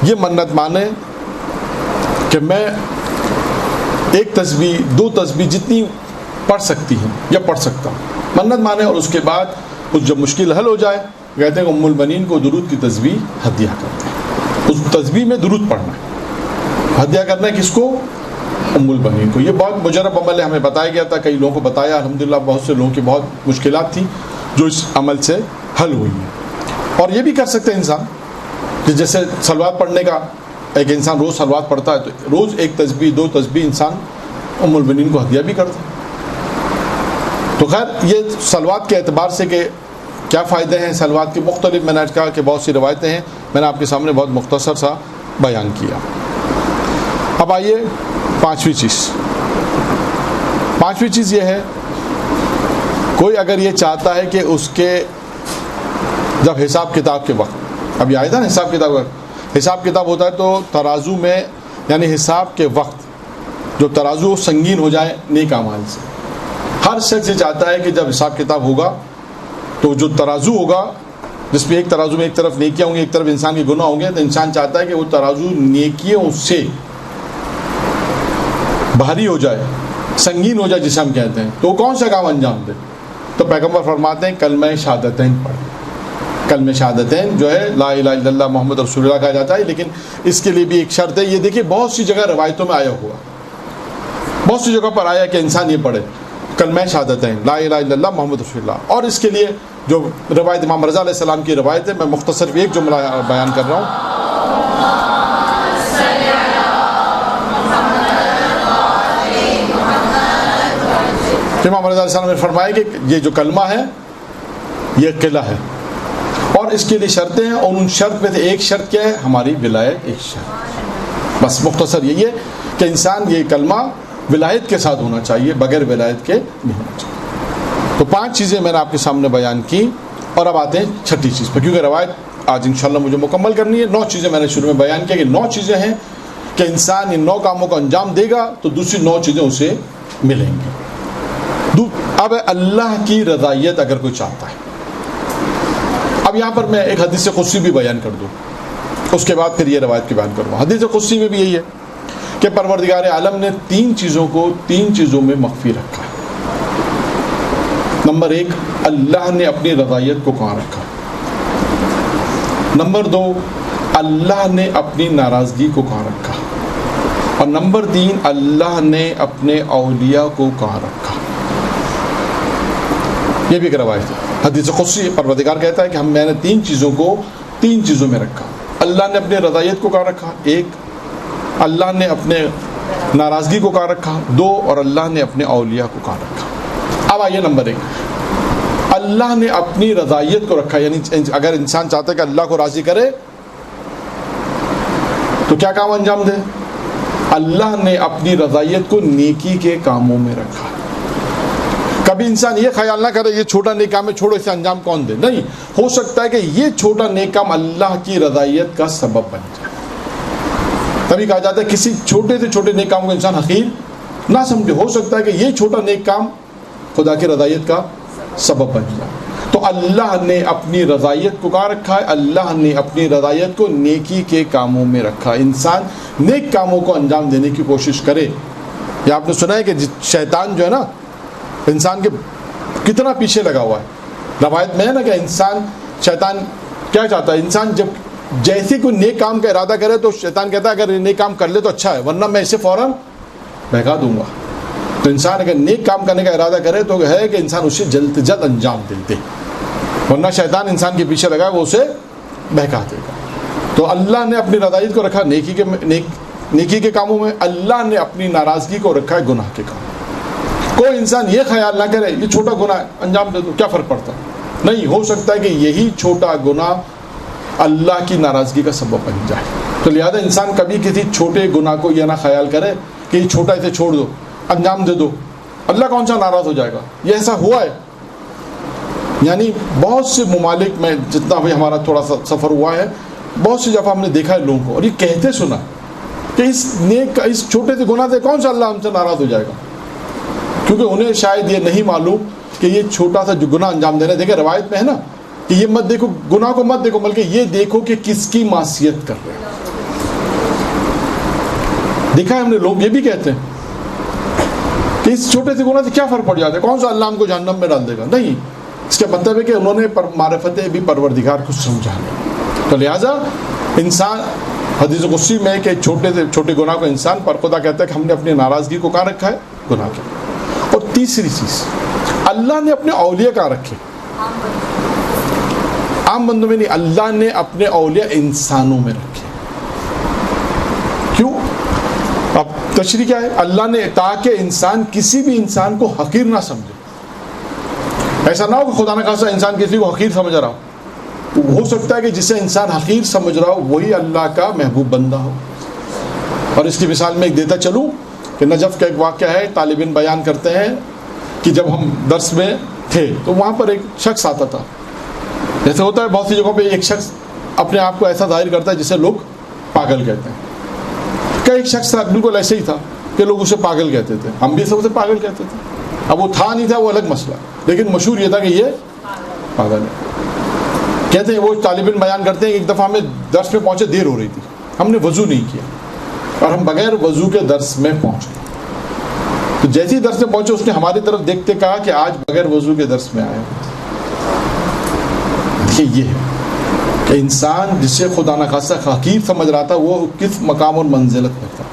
یہ منت مانے کہ میں 1 تسبیح 2 تسبیح جتنی پڑھ سکتی ہیں یا پڑھ سکتا ہوں، منت مانے، اور اس کے بعد جب مشکل حل ہو جائے کہتے ہیں کہ ام البنین کو درود کی تسبیح ہدیہ کرتے ہیں۔ اس تسبیح میں درود پڑھنا ہے، ہدیہ کرنا ہے کس کو؟ ام البنین کو۔ یہ بہت مجرب عمل ہے، ہمیں بتایا گیا تھا، کئی لوگوں کو بتایا، الحمدللہ بہت سے لوگوں کی بہت مشکلات تھیں جو اس عمل سے حل ہوئی ہیں۔ اور یہ بھی کر سکتے ہیں انسان جیسے صلوات پڑھنے کا، ایک انسان روز صلوات پڑھتا ہے تو روز ایک تسبیح 2 تسبیح انسان ام المؤمنین کو ہدیہ بھی کرتا ہے. تو خیر یہ صلوات کے اعتبار سے کہ کیا فائدے ہیں صلوات کے مختلف، میں نے کہا کہ بہت سی روایتیں ہیں، میں نے آپ کے سامنے بہت مختصر سا بیان کیا. اب آئیے پانچویں چیز یہ ہے، کوئی اگر یہ چاہتا ہے کہ اس کے جب حساب کتاب کے وقت، ابھی آیا تھا نا حساب کتاب ہوتا ہے تو ترازو میں، یعنی حساب کے وقت جو ترازو سنگین ہو جائے نیک اعمال سے. ہر شخص یہ چاہتا ہے کہ جب حساب کتاب ہوگا تو جو ترازو ہوگا، جس میں ایک ترازو میں ایک طرف نیکیاں ہوں گی ایک طرف انسان کے گناہ ہوں گے، تو انسان چاہتا ہے کہ وہ ترازو نیکیوں سے بھاری ہو جائے، سنگین ہو جائے جسے ہم کہتے ہیں. تو وہ کون سا کام انجام دے؟ تو پیغمبر فرماتے ہیں کلمہ شہادتین پڑھیں. کلمہ شہادتین جو ہے لا الہ الا اللہ محمد رسول اللہ کہا جاتا ہے، لیکن اس کے لیے بھی ایک شرط ہے. یہ دیکھیے بہت سی جگہ روایتوں میں آیا ہوا، بہت سی جگہ پر آیا کہ انسان یہ پڑھے کلمہ شہادتین لا الہ الا اللہ محمد رسول اللہ. اور اس کے لیے جو روایت امام رضا علیہ السلام کی روایت ہے، میں مختصر ایک جملہ بیان کر رہا ہوں. امام رضا علیہ السلام نے فرمایا کہ یہ جو کلمہ ہے یہ قلعہ ہے اور اس کے لیے شرطیں ہیں، اور ان شرط میں سے ایک شرط کیا ہے؟ ہماری ولایت. ایک شرط بس مختصر یہی ہے کہ انسان یہ کلمہ ولایت کے ساتھ ہونا چاہیے، بغیر ولایت کے نہیں ہونا چاہیے. تو 5 چیزیں میں نے آپ کے سامنے بیان کی، اور اب آتے ہیں 6ٹھی چیز پہ، کیونکہ روایت آج انشاءاللہ مجھے مکمل کرنی ہے. 9 چیزیں میں نے شروع میں بیان کیا کہ 9 چیزیں ہیں کہ انسان ان 9 کاموں کو انجام دے گا تو دوسری 9 چیزیں اسے ملیں گی. اب اللہ کی رضائیت اگر کوئی چاہتا ہے، اب یہاں پر میں ایک حدیث قدسی بھی بیان کر دوں، اس کے بعد پھر یہ روایت کی بیان کروں. حدیث قدسی میں بھی یہی ہے کہ پروردگار عالم نے 3 چیزوں کو 3 چیزوں میں مخفی رکھا ہے. نمبر 1، اللہ نے اپنی رضائیت کو کہاں رکھا. نمبر 2، اللہ نے اپنی ناراضگی کو کہاں رکھا. اور نمبر 3، اللہ نے اپنے اولیاء کو کہاں رکھا. یہ بھی ایک روایت ہے، حدیث قدسی. پروردگار کہتا ہے کہ میں نے 3 چیزوں کو 3 چیزوں میں رکھا. اللہ نے اپنے رضائیت کو کہاں رکھا 1، اللہ نے اپنے ناراضگی کو کہاں رکھا 2، اور اللہ نے اپنے اولیاء کو کہاں رکھا. اب آئیے نمبر 1، اللہ نے اپنی رضائیت کو رکھا. یعنی اگر انسان چاہتا ہے کہ اللہ کو راضی کرے تو کیا کام انجام دے؟ اللہ نے اپنی رضائیت کو نیکی کے کاموں میں رکھا. کبھی انسان یہ خیال نہ کرے یہ چھوٹا نیک کام ہے، چھوڑو اسے انجام کون دے. نہیں، ہو سکتا ہے کہ یہ چھوٹا نیک کام اللہ کی رضائیت کا سبب بن جائے. تبھی کہا جاتا ہے کسی چھوٹے سے چھوٹے نیک کام کو انسان حقیر نہ سمجھے. ہو سکتا ہے کہ یہ چھوٹا نیک کام خدا کی رضائیت کا سبب بن جائے. تو اللہ نے اپنی رضائیت کو کہاں رکھا ہے؟ اللہ نے اپنی رضائیت کو نیکی کے کاموں میں رکھا. انسان نیک کاموں کو انجام دینے کی کوشش کرے. یہ آپ نے سنا ہے کہ شیطان جو ہے نا انسان کے کتنا پیچھے لگا ہوا ہے. روایت میں ہے نا کہ شیطان کیا چاہتا ہے؟ انسان جب جیسے کوئی نیک کام کا ارادہ کرے تو شیطان کہتا ہے اگر یہ نیک کام کر لے تو اچھا ہے، ورنہ میں اسے فوراً بہکا دوں گا. تو انسان اگر نیک کام کرنے کا ارادہ کرے تو ہے کہ انسان اسے جلد جلد انجام دے، ورنہ شیطان انسان کے پیچھے لگا ہے وہ اسے بہکا دے گا. تو اللہ نے اپنی رضائیت کو رکھا نیکی کے کاموں میں، اللہ نے اپنی ناراضگی کو رکھا ہے گناہ کے کاموں. کوئی انسان یہ خیال نہ کرے یہ چھوٹا گناہ ہے انجام دے دو کیا فرق پڑتا. نہیں، ہو سکتا ہے کہ یہی چھوٹا گناہ اللہ کی ناراضگی کا سبب بن جائے. تو لہذا انسان کبھی کسی چھوٹے گناہ کو یہ نہ خیال کرے کہ یہ چھوٹا اسے چھوڑ دو انجام دے دو، اللہ کون سا ناراض ہو جائے گا. یہ ایسا ہوا ہے. یعنی بہت سے ممالک میں جتنا بھی ہمارا تھوڑا سا سفر ہوا ہے، بہت سی دفعہ ہم نے دیکھا ہے لوگوں کو اور یہ کہتے سنا کہ اس چھوٹے سے گناہ سے کون سا اللہ ہم سے ناراض ہو جائے گا. کیونکہ انہیں شاید یہ نہیں معلوم کہ یہ چھوٹا سا جو گناہ انجام دینا. دیکھیں روایت میں ہے نا کہ یہ مت دیکھو، گناہ کو مت دیکھو، بلکہ یہ دیکھو کہ کس کی معصیت کر رہے ہیں. دیکھا ہے ہم نے، لوگ یہ بھی کہتے ہیں کہ اس چھوٹے سے گناہ سے کیا فرق پڑ جاتا ہے، کون سا اللہ ہم کو جہنم میں ڈال دے گا. نہیں، اس کا مطلب ہے کہ انہوں نے معرفت بھی پروردگار کو سمجھا نہیں. تو لہٰذا انسان حدیث قدسی میں کہ چھوٹے سے چھوٹے گناہ کو انسان پر خدا کہتا ہے کہ ہم نے اپنی ناراضگی کو کہاں رکھا ہے؟ گناہ کے. اور تیسری چیز، اللہ نے اپنے اولیاء کہاں رکھے؟ عام عام بندوں میں نہیں، اللہ نے اپنے اولیاء انسانوں میں رکھے. کیوں؟ اب تشریح کیا ہے؟ اللہ نے، تاکہ انسان کسی بھی انسان کو حقیر نہ سمجھے. ایسا نہ ہو کہ خدا نہ خاصہ انسان کسی کو حقیر سمجھ رہا ہو سکتا ہے کہ جسے انسان حقیر سمجھ رہا ہو وہی اللہ کا محبوب بندہ ہو. اور اس کی مثال میں ایک دیتا چلوں کہ نجف کا ایک واقعہ ہے. طالب علم بیان کرتے ہیں کہ جب ہم درس میں تھے تو وہاں پر ایک شخص آتا تھا. جیسے ہوتا ہے بہت سی جگہوں پہ ایک شخص اپنے آپ کو ایسا ظاہر کرتا ہے جسے لوگ پاگل کہتے ہیں. کا ایک شخص تھا بالکل ایسے ہی تھا کہ لوگ اسے پاگل کہتے تھے، ہم بھی اسے پاگل کہتے تھے. اب وہ تھا نہیں تھا وہ الگ مسئلہ، لیکن مشہور یہ تھا کہ یہ پاگل ہے. کہتے ہیں وہ طالب علم بیان کرتے ہیں کہ ایک دفعہ ہمیں درس میں پہنچے، دیر ہو رہی تھی، ہم نے وضو نہیں کیا اور ہم بغیر وضو کے درس میں پہنچے. تو جیسے ہی درس میں پہنچے اس نے ہماری طرف دیکھتے کہا کہ آج بغیر وضو کے درس میں آئے. یہ ہے کہ انسان جسے خدا نخواستہ حقیر سمجھ رہا تھا وہ کس مقام اور منزلت میں تھا.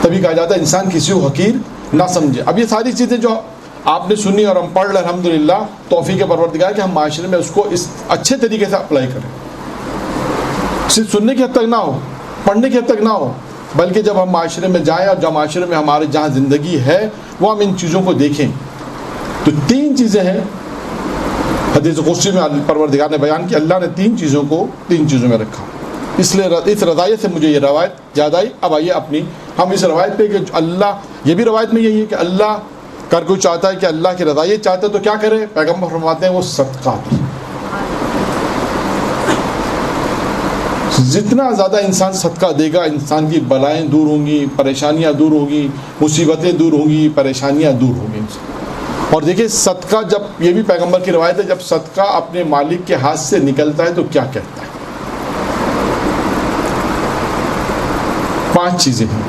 تبھی کہا جاتا ہے انسان کسی کو حقیر نہ سمجھے. اب یہ ساری چیزیں جو آپ نے سنی اور ہم پڑھ لیں الحمدللہ توفیق پروردگار کہ ہم معاشرے میں اس کو اس اچھے طریقے سے اپلائی کریں. صرف سننے کی حد تک نہ ہو، پڑھنے کی حد تک نہ ہو، بلکہ جب ہم معاشرے میں جائیں اور جب معاشرے میں ہمارے جہاں زندگی ہے وہ ہم ان چیزوں کو دیکھیں. تو 3 چیزیں ہیں حدیث قدسی میں پروردگار نے بیان کی. اللہ نے 3 چیزوں کو 3 چیزوں میں رکھا. اس لیے اس رضایت سے مجھے یہ روایت یاد آئی. اب آئیے اپنی ہم اس روایت پہ کہ اللہ، یہ بھی روایت میں یہی ہے کہ اللہ کر کوئی چاہتا ہے کہ اللہ کی رضایت چاہتا ہے تو کیا کرے؟ پیغمبر فرماتے ہیں وہ صدقہ دے. جتنا زیادہ انسان صدقہ دے گا انسان کی بلائیں دور ہوں گی، پریشانیاں دور ہوں گی، مصیبتیں دور ہوں گی، پریشانیاں دور ہوں گی. اور دیکھیں صدقہ جب، یہ بھی پیغمبر کی روایت ہے، جب صدقہ اپنے مالک کے ہاتھ سے نکلتا ہے تو کیا کہتا ہے؟ 5 چیزیں ہیں،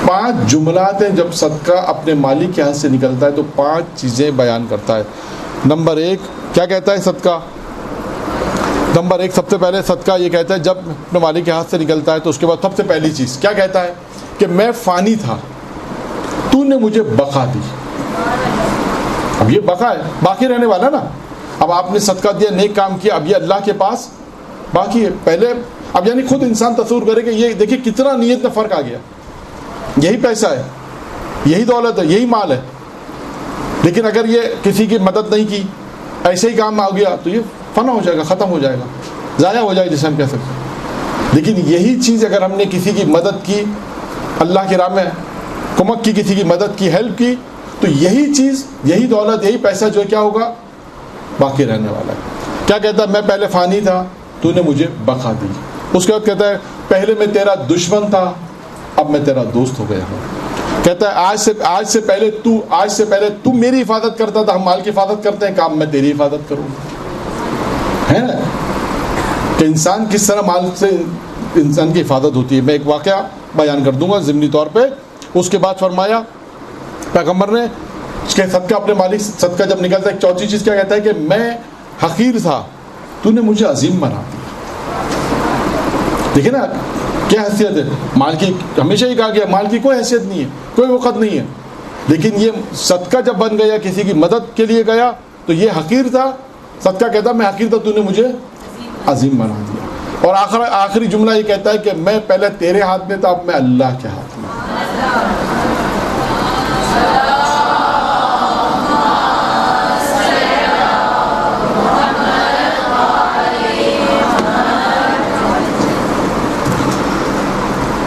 5 جملات ہیں. جب صدقہ اپنے مالک کے ہاتھ سے نکلتا ہے تو 5 چیزیں بیان کرتا ہے. نمبر 1 کیا کہتا ہے صدقہ؟ نمبر 1 سب سے پہلے صدقہ یہ کہتا ہے جب اپنے مالک کے ہاتھ سے نکلتا ہے تو اس کے بعد سب سے پہلی چیز کیا کہتا ہے کہ میں فانی تھا، تو نے مجھے بقا دی. اب یہ بقا ہے، باقی رہنے والا نا. اب آپ نے صدقہ دیا، نیک کام کیا، اب یہ اللہ کے پاس باقی ہے. پہلے اب یعنی خود انسان تصور کرے کہ یہ دیکھیں کتنا نیت میں فرق آ گیا. یہی پیسہ ہے، یہی دولت ہے، یہی مال ہے، لیکن اگر یہ کسی کی مدد نہیں کی، ایسے ہی کام آ گیا تو یہ فنا ہو جائے گا، ختم ہو جائے گا، ضائع ہو جائے گا جسے ہم کہہ سکتے ہیں. لیکن یہی چیز اگر ہم نے کسی کی مدد کی، اللہ کی راہ میں کمک کی، کسی کی مدد کی، ہیلپ کی، تو یہی چیز، یہی دولت، یہی پیسہ جو ہے کیا ہوگا؟ باقی رہنے والا ہے. کیا کہتا ہے؟ میں پہلے فانی تھا، تو نے مجھے بقا دی. اس کے بعد کہتا ہے پہلے میں تیرا دشمن تھا، اب میں تیرا دوست ہو گیا ہوں. کہتا ہے آج سے پہلے تو میری حفاظت کرتا تھا. ہم مال کی حفاظت کرتے ہیں، کام میں تیری حفاظت کروں گا. ہے نا کہ انسان کس طرح مال سے انسان کی حفاظت ہوتی ہے. میں ایک واقعہ بیان کر دوں گا ضمنی طور پہ. اس کے بعد فرمایا پیغمبر نے کہ صدقہ اپنے مالک، صدقہ جب نکلتا ہے 4تھی چیز کیا کہتا ہے کہ میں حقیر تھا، تو نے مجھے عظیم بنا دیا. دیکھیں نا کیا حیثیت ہے مال کی. ہمیشہ ہی کہا گیا مال کی کوئی حیثیت نہیں ہے، کوئی وقت نہیں ہے، لیکن یہ صدقہ جب بن گیا، کسی کی مدد کے لیے گیا تو یہ حقیر تھا. صدقہ کہتا میں حقیر تھا، تو نے مجھے عظیم بنا دیا. اور آخری جملہ یہ کہتا ہے کہ میں پہلے تیرے ہاتھ میں تھا، اب میں اللہ کے ہاتھ میں.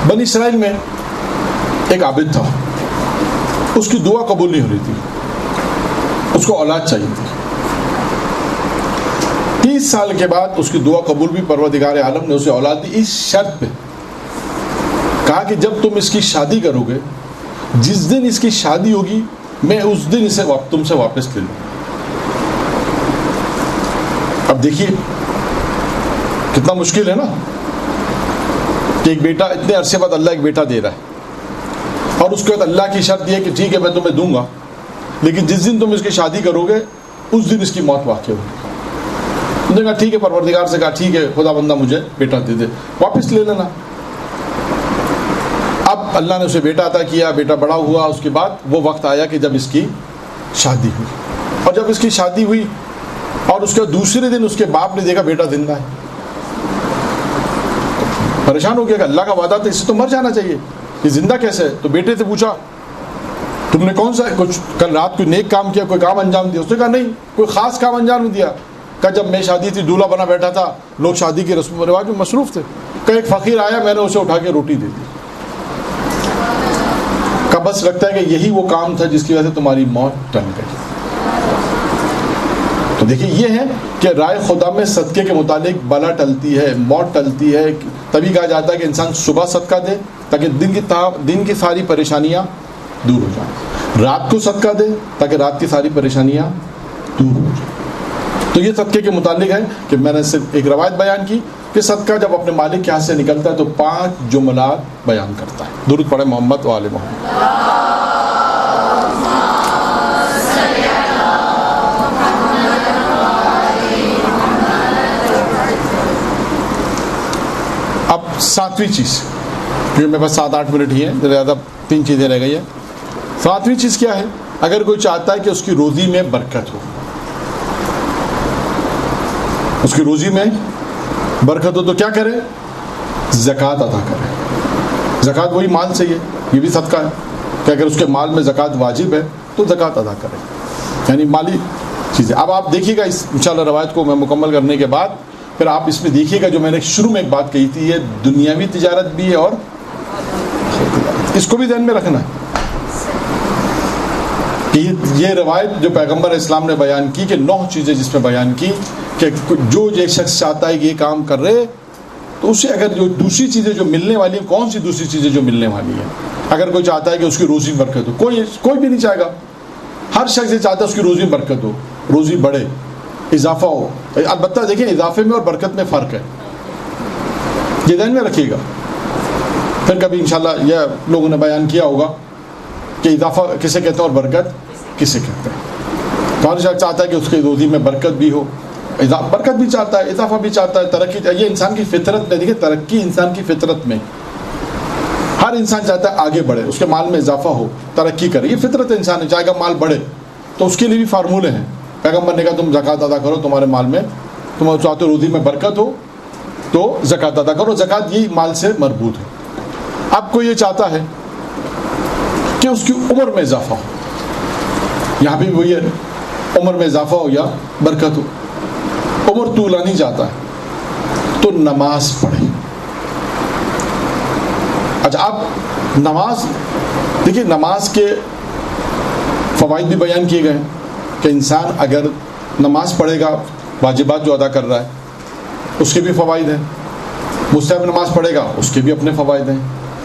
بنی اسرائیل میں ایک عابد تھا، اس کی دعا قبول نہیں ہو رہی تھی، اس کو اولاد چاہیے تھی. 30 سال کے بعد اس کی دعا قبول بھی پروردگار عالم نے اسے اولاد دی، اس شرط پہ کہا کہ جب تم اس کی شادی کرو گے، جس دن اس کی شادی ہوگی میں اس دن اسے تم سے واپس لے لوں. اب دیکھیے کتنا مشکل ہے نا کہ ایک بیٹا، اتنے عرصے بعد اللہ ایک بیٹا دے رہا ہے، اور اس کے بعد اللہ کی شرط یہ ہے کہ ٹھیک ہے میں تمہیں دوں گا، لیکن جس دن تم اس کی شادی کرو گے اس دن اس کی موت واقع ہوگی. انہوں نے کہا ٹھیک ہے، پروردگار سے کہا ٹھیک ہے خدا بندہ مجھے بیٹا دے دے، واپس لے لینا. اب اللہ نے اسے بیٹا عطا کیا، بیٹا بڑا ہوا. اس کے بعد وہ وقت آیا کہ جب اس کی شادی ہوئی، اور جب اس کی شادی ہوئی اور اس کے دوسرے دن اس کے باپ نے دیکھا بیٹا زندہ ہے. پریشان ہو گیا کہ اللہ کا وعدہ تھا، اس سے تو مر جانا چاہیے، یہ زندہ کیسے ہے؟ تو بیٹے سے پوچھا تم نے کون سا کچھ کل رات کوئی نیک کام کیا، کوئی کام انجام دیا؟ اس نے کہا نہیں، کوئی خاص کام انجام نہیں دیا. کہ جب میں شادی تھی دولہا بنا بیٹھا تھا، لوگ شادی کے رسم و رواج میں مصروف تھے، کہ ایک فقیر آیا میں نے اسے اٹھا کے روٹی دے دی. کہ بس لگتا ہے کہ یہی وہ کام تھا جس کی وجہ سے تمہاری موت ٹل گئی. تو دیکھیے یہ ہے کہ رائے خدا میں صدقے کے متعلق بلا ٹلتی ہے، موت ٹلتی ہے. تبھی کہا جاتا ہے کہ انسان صبح صدقہ دے تاکہ دن کی ساری پریشانیاں دور ہو جائیں، رات کو صدقہ دے تاکہ رات کی ساری پریشانیاں دور ہو جائیں. تو یہ صدقے کے متعلق ہے کہ میں نے صرف ایک روایت بیان کی کہ صدقہ جب اپنے مالک کے ہاتھ سے نکلتا ہے تو 5 جملات بیان کرتا ہے. درود پڑھے محمد و آل محمد. اب 7ویں چیز، کیونکہ میرے پاس 7-8 منٹ ہی ہیں، زیادہ 3 چیزیں رہ گئی ہیں. 7ویں چیز کیا ہے؟ اگر کوئی چاہتا ہے کہ اس کی روزی میں برکت ہو، اس کی روزی میں برکت ہو تو کیا کرے؟ زکوٰۃ ادا کرے. زکوٰۃ وہی مال سے ہے، یہ بھی صدقہ ہے کہ اگر اس کے مال میں زکوٰۃ واجب ہے تو زکوٰۃ ادا کرے، یعنی مالی چیزیں. اب آپ دیکھیے گا اس انشاءاللہ روایت کو میں مکمل کرنے کے بعد پھر آپ اس میں دیکھیے گا جو میں نے شروع میں ایک بات کہی تھی، یہ دنیاوی تجارت بھی ہے اور اس کو بھی ذہن میں رکھنا ہے کہ یہ روایت جو پیغمبر اسلام نے بیان کی کہ 9 چیزیں جس میں بیان کی کہ جو ایک شخص چاہتا ہے کہ یہ کام کر رہے تو اسے اگر جو دوسری چیزیں جو ملنے والی ہیں، کون سی دوسری چیزیں جو ملنے والی ہیں؟ اگر کوئی چاہتا ہے کہ اس کی روزی میں برکت ہو، کوئی بھی نہیں چاہے گا. ہر شخص یہ چاہتا ہے اس کی روزی میں برکت ہو، روزی بڑھے، اضافہ ہو. البتہ دیکھیں اضافے میں اور برکت میں فرق ہے، یہ ذہن میں رکھیے گا. پھر کبھی انشاءاللہ یہ لوگوں نے بیان کیا ہوگا کہ اضافہ کسے کہتے ہیں اور برکت کسے کہتے ہیں. تو ہر شخص چاہتا ہے کہ اس کی روزی میں برکت بھی ہو، برکت بھی چاہتا ہے، اضافہ بھی چاہتا ہے، ترقی. یہ انسان کی فطرت میں، دیکھیں ترقی انسان کی فطرت میں، ہر انسان چاہتا ہے آگے بڑھے، اس کے مال میں اضافہ ہو، ترقی کرے. یہ فطرت انسان ہے، چاہے گا مال بڑھے. تو اس کے لیے بھی فارمولے ہیں. پیغمبر نے کہا تم زکوٰۃ ادا کرو، تمہارے مال میں تم چاہتے ہو روزی میں برکت ہو تو زکوٰۃ ادا کرو. زکوٰۃ یہ مال سے مربوط ہے. اب کوئی یہ چاہتا ہے کہ اس کی عمر میں اضافہ ہو، یہاں بھی وہی ہے، عمر میں اضافہ ہو یا برکت ہو. عمر طولہ نہیں چاہتا ہے تو نماز پڑھے. اچھا اب نماز دیکھیے، نماز کے فوائد بھی بیان کیے گئے ہیں کہ انسان اگر نماز پڑھے گا، واجبات جو ادا کر رہا ہے اس کے بھی فوائد ہیں، مستحب نماز پڑھے گا اس کے بھی اپنے فوائد ہیں.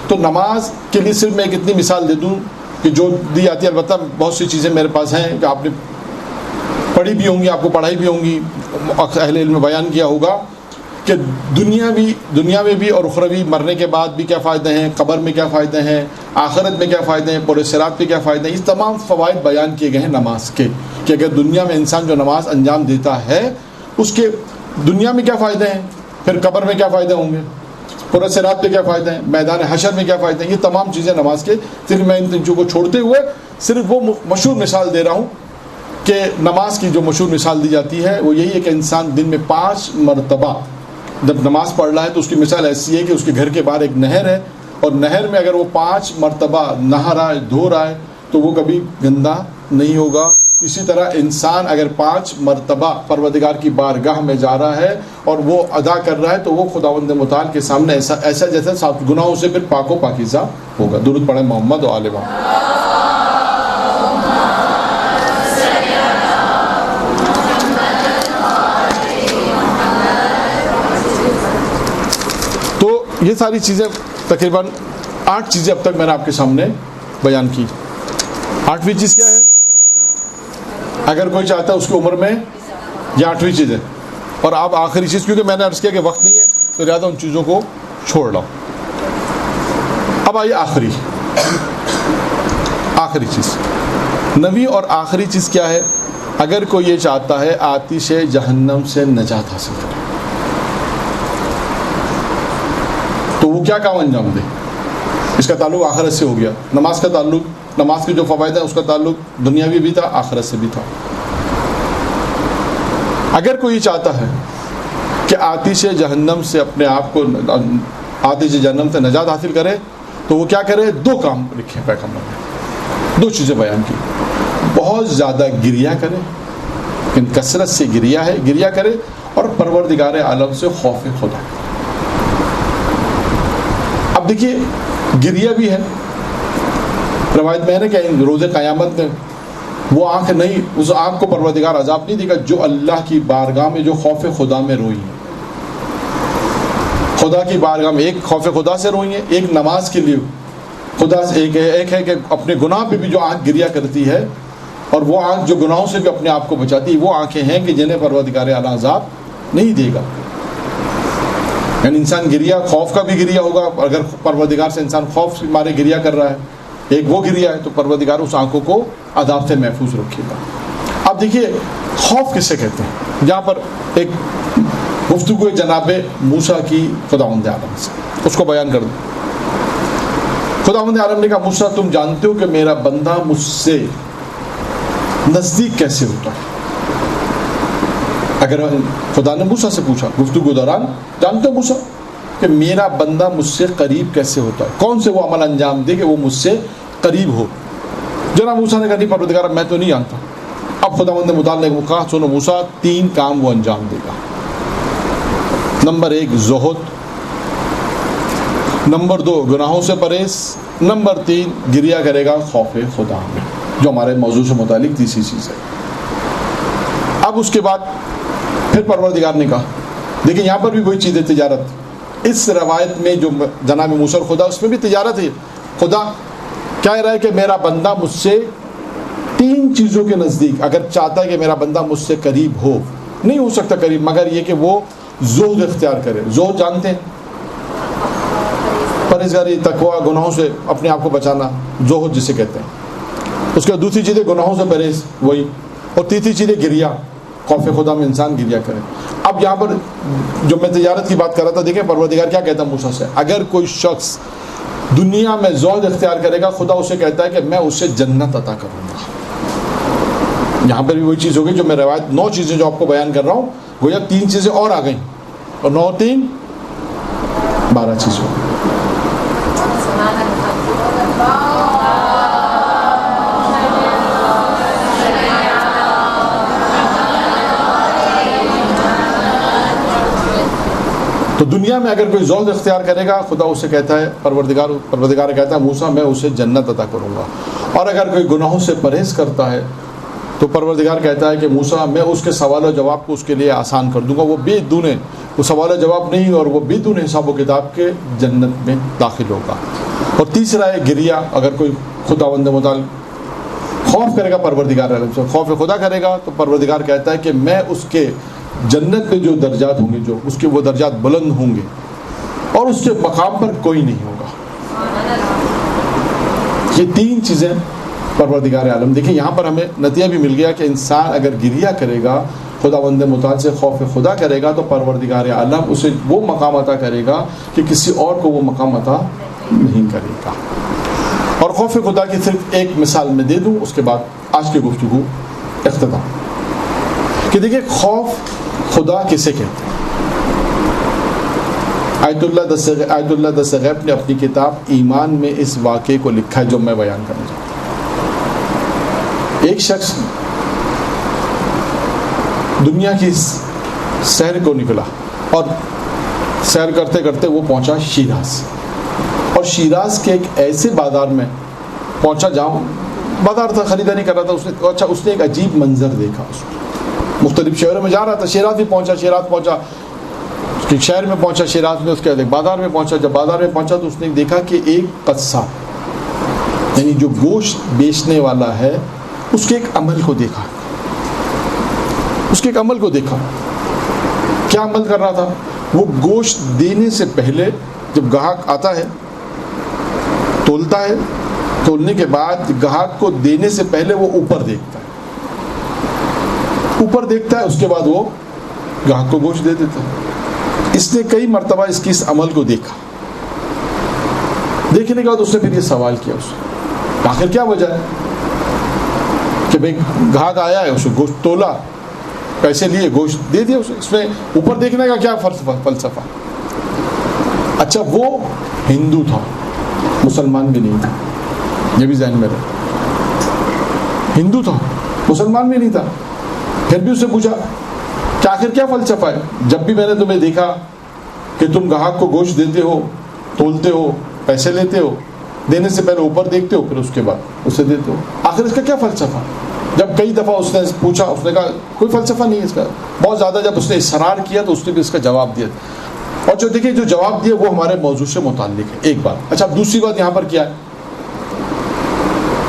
تو نماز کے لیے صرف میں ایک اتنی مثال دے دوں کہ جو دی جاتی ہے، البتہ بہت سی چیزیں میرے پاس ہیں کہ آپ نے پڑھی بھی ہوں گی، آپ کو پڑھائی بھی ہوں گی، اہل علم میں بیان کیا ہوگا کہ دنیا میں بھی اور اخروی مرنے کے بعد بھی کیا فائدے ہیں، قبر میں کیا فائدے ہیں، آخرت میں کیا فائدے ہیں، پورے صراط پہ کیا فائدے ہیں. یہ تمام فوائد بیان کیے گئے ہیں نماز کے کہ اگر دنیا میں انسان جو نماز انجام دیتا ہے اس کے دنیا میں کیا فائدے ہیں، پھر قبر میں کیا فائدے ہوں گے، پورے صراط پہ کیا فائدے ہیں، میدان حشر میں کیا فائدے ہیں. یہ تمام چیزیں نماز کے. صرف میں ان چیزوں کو چھوڑتے ہوئے صرف وہ مشہور مثال دے رہا ہوں کہ نماز کی جو مشہور مثال دی جاتی ہے وہ یہی ہے کہ انسان دن میں 5 مرتبہ جب نماز پڑھ رہا ہے تو اس کی مثال ایسی ہے کہ اس کے گھر کے باہر ایک نہر ہے اور نہر میں اگر وہ 5 مرتبہ نہا رہا ہے، دھو رہا ہے تو وہ کبھی گندا نہیں ہوگا. اسی طرح انسان اگر 5 مرتبہ پروردگار کی بارگاہ میں جا رہا ہے اور وہ ادا کر رہا ہے تو وہ خداوند متعال کے سامنے ایسا جیسا 7 گناہوں سے پھر پاک و پاکیزہ ہوگا. درود پڑھیں محمد و آل محمد. تو یہ ساری چیزیں تقریباً 8 چیزیں اب تک میں نے آپ کے سامنے بیان کی. 8ویں چیز کیا ہے؟ اگر کوئی چاہتا ہے اس کی عمر میں، یہ 8ویں چیز ہے. اور اب آخری چیز، کیونکہ میں نے عرض کیا کہ وقت نہیں ہے تو زیادہ ان چیزوں کو چھوڑ رہا ہوں. اب آئیے آخری چیز، 9ویں اور آخری چیز کیا ہے؟ اگر کوئی یہ چاہتا ہے آتش جہنم سے نجات حاصل کرے تو وہ کیا کام انجام دے؟ اس کا تعلق آخرت سے ہو گیا. نماز کا تعلق، نماز کے جو فوائد ہیں اس کا تعلق دنیاوی بھی تھا، آخرت سے بھی تھا. اگر کوئی چاہتا ہے کہ آتش جہنم سے اپنے آپ کو آتش جہنم سے نجات حاصل کرے تو وہ کیا کرے؟ 2 کام لکھے پیغمبر نے، 2 چیزیں بیان کی. بہت زیادہ گریہ کرے، لیکن کثرت سے گریہ کرے، اور پروردگار عالم سے خوف خدا. اب دیکھیے گریہ بھی ہے، روایت میں ہے نا کہ روز قیامت میں وہ آنکھ نہیں، اس آنکھ کو پروردگار عذاب نہیں دے گا جو اللہ کی بارگاہ میں جو خوف خدا میں روئی ہے. خدا کی بارگاہ میں ایک خوف خدا سے روئی ہے، ایک نماز کے لیے خدا سے ایک ہے کہ اپنے گناہ پہ بھی جو آنکھ گریہ کرتی ہے، اور وہ آنکھ جو گناہوں سے بھی اپنے آپ کو بچاتی ہے، وہ آنکھیں ہیں کہ جنہیں پروردگار اعلیٰ عذاب نہیں دے گا. یعنی انسان گریہ، خوف کا بھی گریہ ہوگا، اگر پروردگار سے انسان خوف سے مارے گریہ کر رہا ہے، ایک وہ گریہ ہے، تو پروردگار اس آنکھوں کو عذاب سے محفوظ رکھے گا. اب دیکھیے خوف کسے کہتے ہیں؟ جہاں پر ایک گفتگو جناب موسیٰ کی خداوند عالم سے، اس کو بیان کر دوں. خداوند عالم نے کہا موسیٰ تم جانتے ہو کہ میرا بندہ مجھ سے نزدیک کیسے ہوتا ہے. اگر خدا نے موسیٰ سے پوچھا گفتگو دوران، جانتے ہو موسیٰ کہ میرا بندہ مجھ سے قریب کیسے ہوتا ہے، کون سے وہ عمل انجام دے کہ وہ مجھ سے قریب ہو؟ جناب موسیٰ نے کہا نہیں پروردگار میں تو نہیں جانتا. اب خداوند متعال نے کہا سنو موسیٰ 3 کام وہ انجام دے گا. نمبر 1 زہد، نمبر 2 گناہوں سے پرہیز، نمبر 3 گریہ کرے گا خوف خدا میں، جو ہمارے موضوع سے متعلق تیسری چیز ہے. اب اس کے بعد پھر پروردگار نے کہا، دیکھیں یہاں پر بھی وہی چیز ہے، تجارت. اس روایت میں جو جناب موسیٰ خدا، اس میں بھی تجارت ہے. خدا کہہ رہا ہے کہ میرا بندہ مجھ سے 3 چیزوں کے نزدیک، اگر چاہتا ہے کہ میرا بندہ مجھ سے قریب ہو، نہیں ہو سکتا قریب مگر یہ کہ وہ زہد اختیار کرے. زہد جانتے ہیں، پرہیزگاری، تقویٰ، گناہوں سے اپنے آپ کو بچانا، زہد جسے کہتے ہیں. اس کے دوسری چیز ہے گناہوں سے پرہیز، وہی. اور تیسری چیز ہے گریہ، خوف خدا میں انسان گریہ کرے. اب یہاں پر جو میں تجارت کی بات کر رہا تھا، دیکھیں پروردگار کیا کہتا ہے موسیٰ سے، اگر کوئی شخص دنیا میں زہد اختیار کرے گا، خدا اسے کہتا ہے کہ میں اسے جنت عطا کروں گا. یہاں پر بھی وہی چیز ہوگی جو میں روایت 9 چیزیں جو آپ کو بیان کر رہا ہوں، گویا 3 چیزیں اور آ گئیں، اور 9 3 12 چیزیں. تو دنیا میں اگر کوئی زہد اختیار کرے گا، خدا اسے کہتا ہے، پروردگار کہتا ہے موسیٰ میں اسے جنت عطا کروں گا. اور اگر کوئی گناہوں سے پرہیز کرتا ہے تو پروردگار کہتا ہے کہ موسیٰ میں اس کے سوال و جواب کو اس کے لیے آسان کر دوں گا، وہ بدون وہ سوال و جواب نہیں، اور وہ بدون حساب و کتاب کے جنت میں داخل ہوگا. اور تیسرا ہے گریہ، اگر کوئی خداوند متعال خوف کرے گا پروردگار عالم سے، خوف خدا کرے گا، تو پروردگار کہتا ہے کہ میں اس کے جنت میں جو درجات ہوں گے، جو اس کے وہ درجات بلند ہوں گے، اور اس کے مقام پر کوئی نہیں ہوگا. یہ 3 چیزیں پروردگار عالم. دیکھیں یہاں پر ہمیں نتیجہ بھی مل گیا کہ انسان اگر گریہ کرے گا، خداوند متعال سے خوف خدا کرے گا، تو پروردگار عالم اسے وہ مقام عطا کرے گا کہ کسی اور کو وہ مقام عطا نہیں کرے گا. اور خوف خدا کی صرف ایک مثال میں دے دوں، اس کے بعد آج کی گفتگو اختتام. کہ دیکھیں خوف خدا کسے کہتے ہیں. آیت اللہ دستغیب نے اپنی کتاب ایمان میں اس واقعے کو لکھا ہے جو میں بیان کرنا چاہتا ہوں. ایک شخص دنیا کی سیر کو نکلا، اور سیر کرتے کرتے وہ پہنچا شیراز. اور شیراز کے ایک ایسے بازار میں پہنچا جہاں بازار تھا، خریداری کر رہا تھا. اس نے ایک عجیب منظر دیکھا. اس مختلف شہروں میں جا رہا تھا، شیراز بھی پہنچا، شہر میں پہنچا، شیراز میں، اس کے بعد بازار میں پہنچا. جب بازار میں پہنچا تو اس نے دیکھا کہ ایک قصاب، یعنی جو گوشت بیچنے والا ہے، اس کے ایک عمل کو دیکھا. کیا عمل کر رہا تھا؟ وہ گوشت دینے سے پہلے جب گاہک آتا ہے تولتا ہے، تولنے کے بعد گاہک کو دینے سے پہلے وہ اوپر دیکھتا ہے، اس کے بعد وہ گاہک کو گوشت دے دیتا ہے. اس نے کئی مرتبہ اس عمل کو دیکھا. دیکھنے کے بعد اس نے پھر یہ سوال کیا، اس نے آخر کیا وجہ ہے کہ بھئی گاہک آیا ہے، اس نے گوشت تولا، پیسے لیے, گوشت دے دیا اسے. اس میں اوپر دیکھنے کا کیا فلسفہ؟ اچھا وہ ہندو تھا, مسلمان بھی نہیں تھا, یہ بھی ذہن میں رہے. ہندو تھا, مسلمان بھی نہیں تھا, پھر بھی اس سے پوچھا کہ آخر کیا فلسفہ ہے؟ جب بھی میں نے تمہیں دیکھا کہ تم گاہک کو گوشت دیتے ہو, تولتے ہو, پیسے لیتے ہو, دینے سے پہلے اوپر دیکھتے ہو, پھر اس کے بعد اسے دیتے ہو, آخر اس کا کیا فلسفہ؟ جب کئی دفعہ اس نے پوچھا, اس نے کہا کوئی فلسفہ نہیں ہے اس کا. بہت زیادہ جب اس نے اصرار کیا تو اس نے بھی اس کا جواب دیا. اور جو دیکھیں جو جواب دیا وہ ہمارے موضوع سے متعلق ہے, ایک بات. اچھا دوسری بات یہاں پر کیا ہے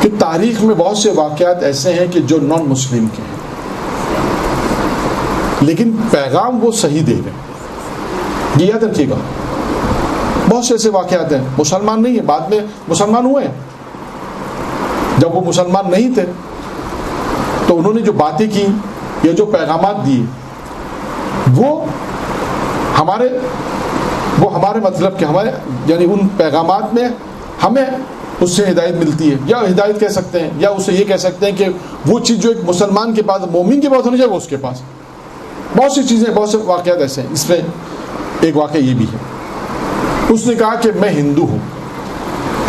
کہ تاریخ میں بہت سے واقعات ایسے ہیں کہ جو نان مسلم کے ہیں, لیکن پیغام وہ صحیح دے رہے ہیں. یہ یاد رکھیے گا, بہت سے ایسے واقعات ہیں مسلمان نہیں ہیں, بعد میں مسلمان ہوئے ہیں. جب وہ مسلمان نہیں تھے تو انہوں نے جو باتیں کی یا جو پیغامات دیے وہ ہمارے مطلب کہ ہمارے یعنی ان پیغامات میں ہمیں اس سے ہدایت ملتی ہے, یا ہدایت کہہ سکتے ہیں, یا اسے یہ کہہ سکتے ہیں کہ وہ چیز جو ایک مسلمان کے پاس, مومن کے پاس ہونی چاہیے, وہ اس کے پاس. بہت سی چیزیں, بہت سے واقعات ایسے ہیں. اس میں ایک واقعہ یہ بھی ہے, اس نے کہا کہ میں ہندو ہوں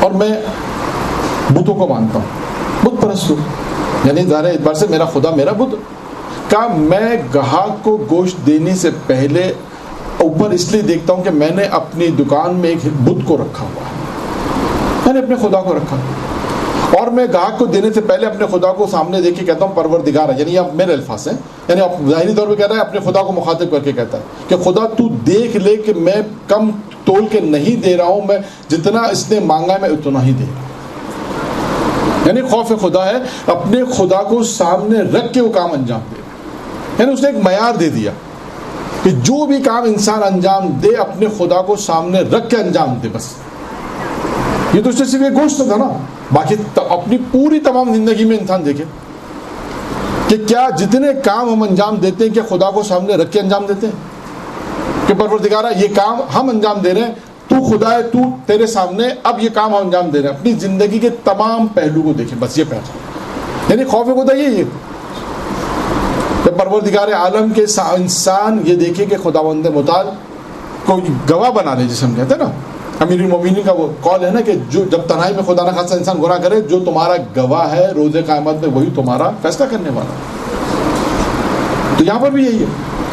اور میں بتوں کو مانتا ہوں, بت پرست ہوں, یعنی ظاہر اعتبار سے میرا خدا میرا بت. کہا میں گاہک کو گوشت دینے سے پہلے اوپر اس لیے دیکھتا ہوں کہ میں نے اپنی دکان میں ایک بت کو رکھا ہوا ہے, میں نے اپنے خدا کو رکھا, اور میں گاہک کو دینے سے پہلے اپنے خدا کو سامنے دیکھ کے کہتا ہوں پروردگار ہے. یعنی اب میرے الفاظ ہیں, یعنی آپ ظاہری طور پہ کہہ رہا ہے, اپنے خدا کو مخاطب کر کے کہتا ہے کہ خدا تو دیکھ لے کہ میں کم تول کے نہیں دے رہا ہوں, میں جتنا اس نے مانگا ہے میں اتنا ہی دے رہا ہوں. یعنی خوف خدا ہے, اپنے خدا کو سامنے رکھ کے وہ کام انجام دے. یعنی اس نے ایک معیار دے دیا کہ جو بھی کام انسان انجام دے اپنے خدا کو سامنے رکھ کے انجام دے بس. یہ تو اس سے صرف ایک گوشت تھا نا, باقی اپنی پوری تمام زندگی میں انسان دیکھے کہ کیا جتنے کام ہم انجام دیتے ہیں کہ خدا کو سامنے رکھ کے انجام دیتے ہیں کہ پروردگارا یہ کام ہم انجام دے رہے ہیں, تو خدا ہے, تو تیرے سامنے اب یہ کام ہم انجام دے رہے ہیں. اپنی زندگی کے تمام پہلو کو دیکھیں, بس یہ پہلو. یعنی خوف خدا یہ کہ پروردگار عالم کے انسان یہ دیکھے کہ خداوند متعال کو گواہ بنا لے, جسے ہم کہتے ہیں نا, امیر المومنین کا وہ قول ہے نا کہ جو جب تنہائی میں خدا نہ خاصا انسان گناہ کرے, جو تمہارا گواہ ہے روز قیامت میں وہی تمہارا فیصلہ کرنے والا. تو یہاں پر بھی یہی ہے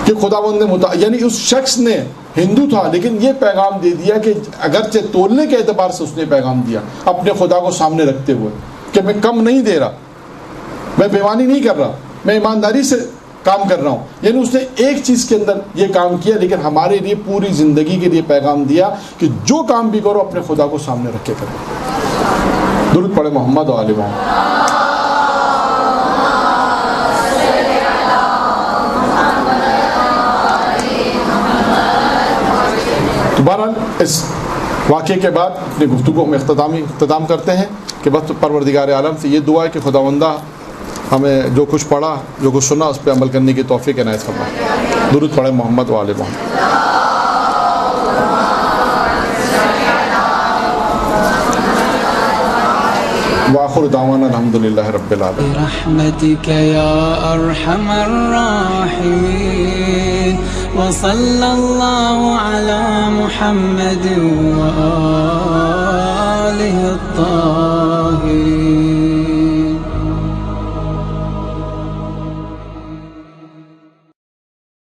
کہ خداوند متعال یعنی اس شخص نے ہندو تھا لیکن یہ پیغام دے دیا کہ اگرچہ تولنے کے اعتبار سے اس نے پیغام دیا اپنے خدا کو سامنے رکھتے ہوئے کہ میں کم نہیں دے رہا, میں بیمانی نہیں کر رہا, میں ایمانداری سے کام کر رہا ہوں. یعنی اس نے ایک چیز کے اندر یہ کام کیا لیکن ہمارے لیے پوری زندگی کے لیے پیغام دیا کہ جو کام بھی کرو اپنے خدا کو سامنے رکھ کے کرو. درود پڑھے محمد و آل محمد. تو بہرحال اس واقعے کے بعد اپنی گفتگو ہم اختتام کرتے ہیں کہ بس پروردگار عالم سے یہ دعا ہے کہ خداوندہ ہمیں جو کچھ پڑھا, جو کچھ سنا, اس پہ عمل کرنے کی توفیق عنایت فرمائے. درود پڑھے محمد و آل محمد. وآخر دعوانا الحمدللہ رب العالمین. برحمتک یا ارحم الراحمین وصلی اللہ علی محمد وآلہ الطاہرین.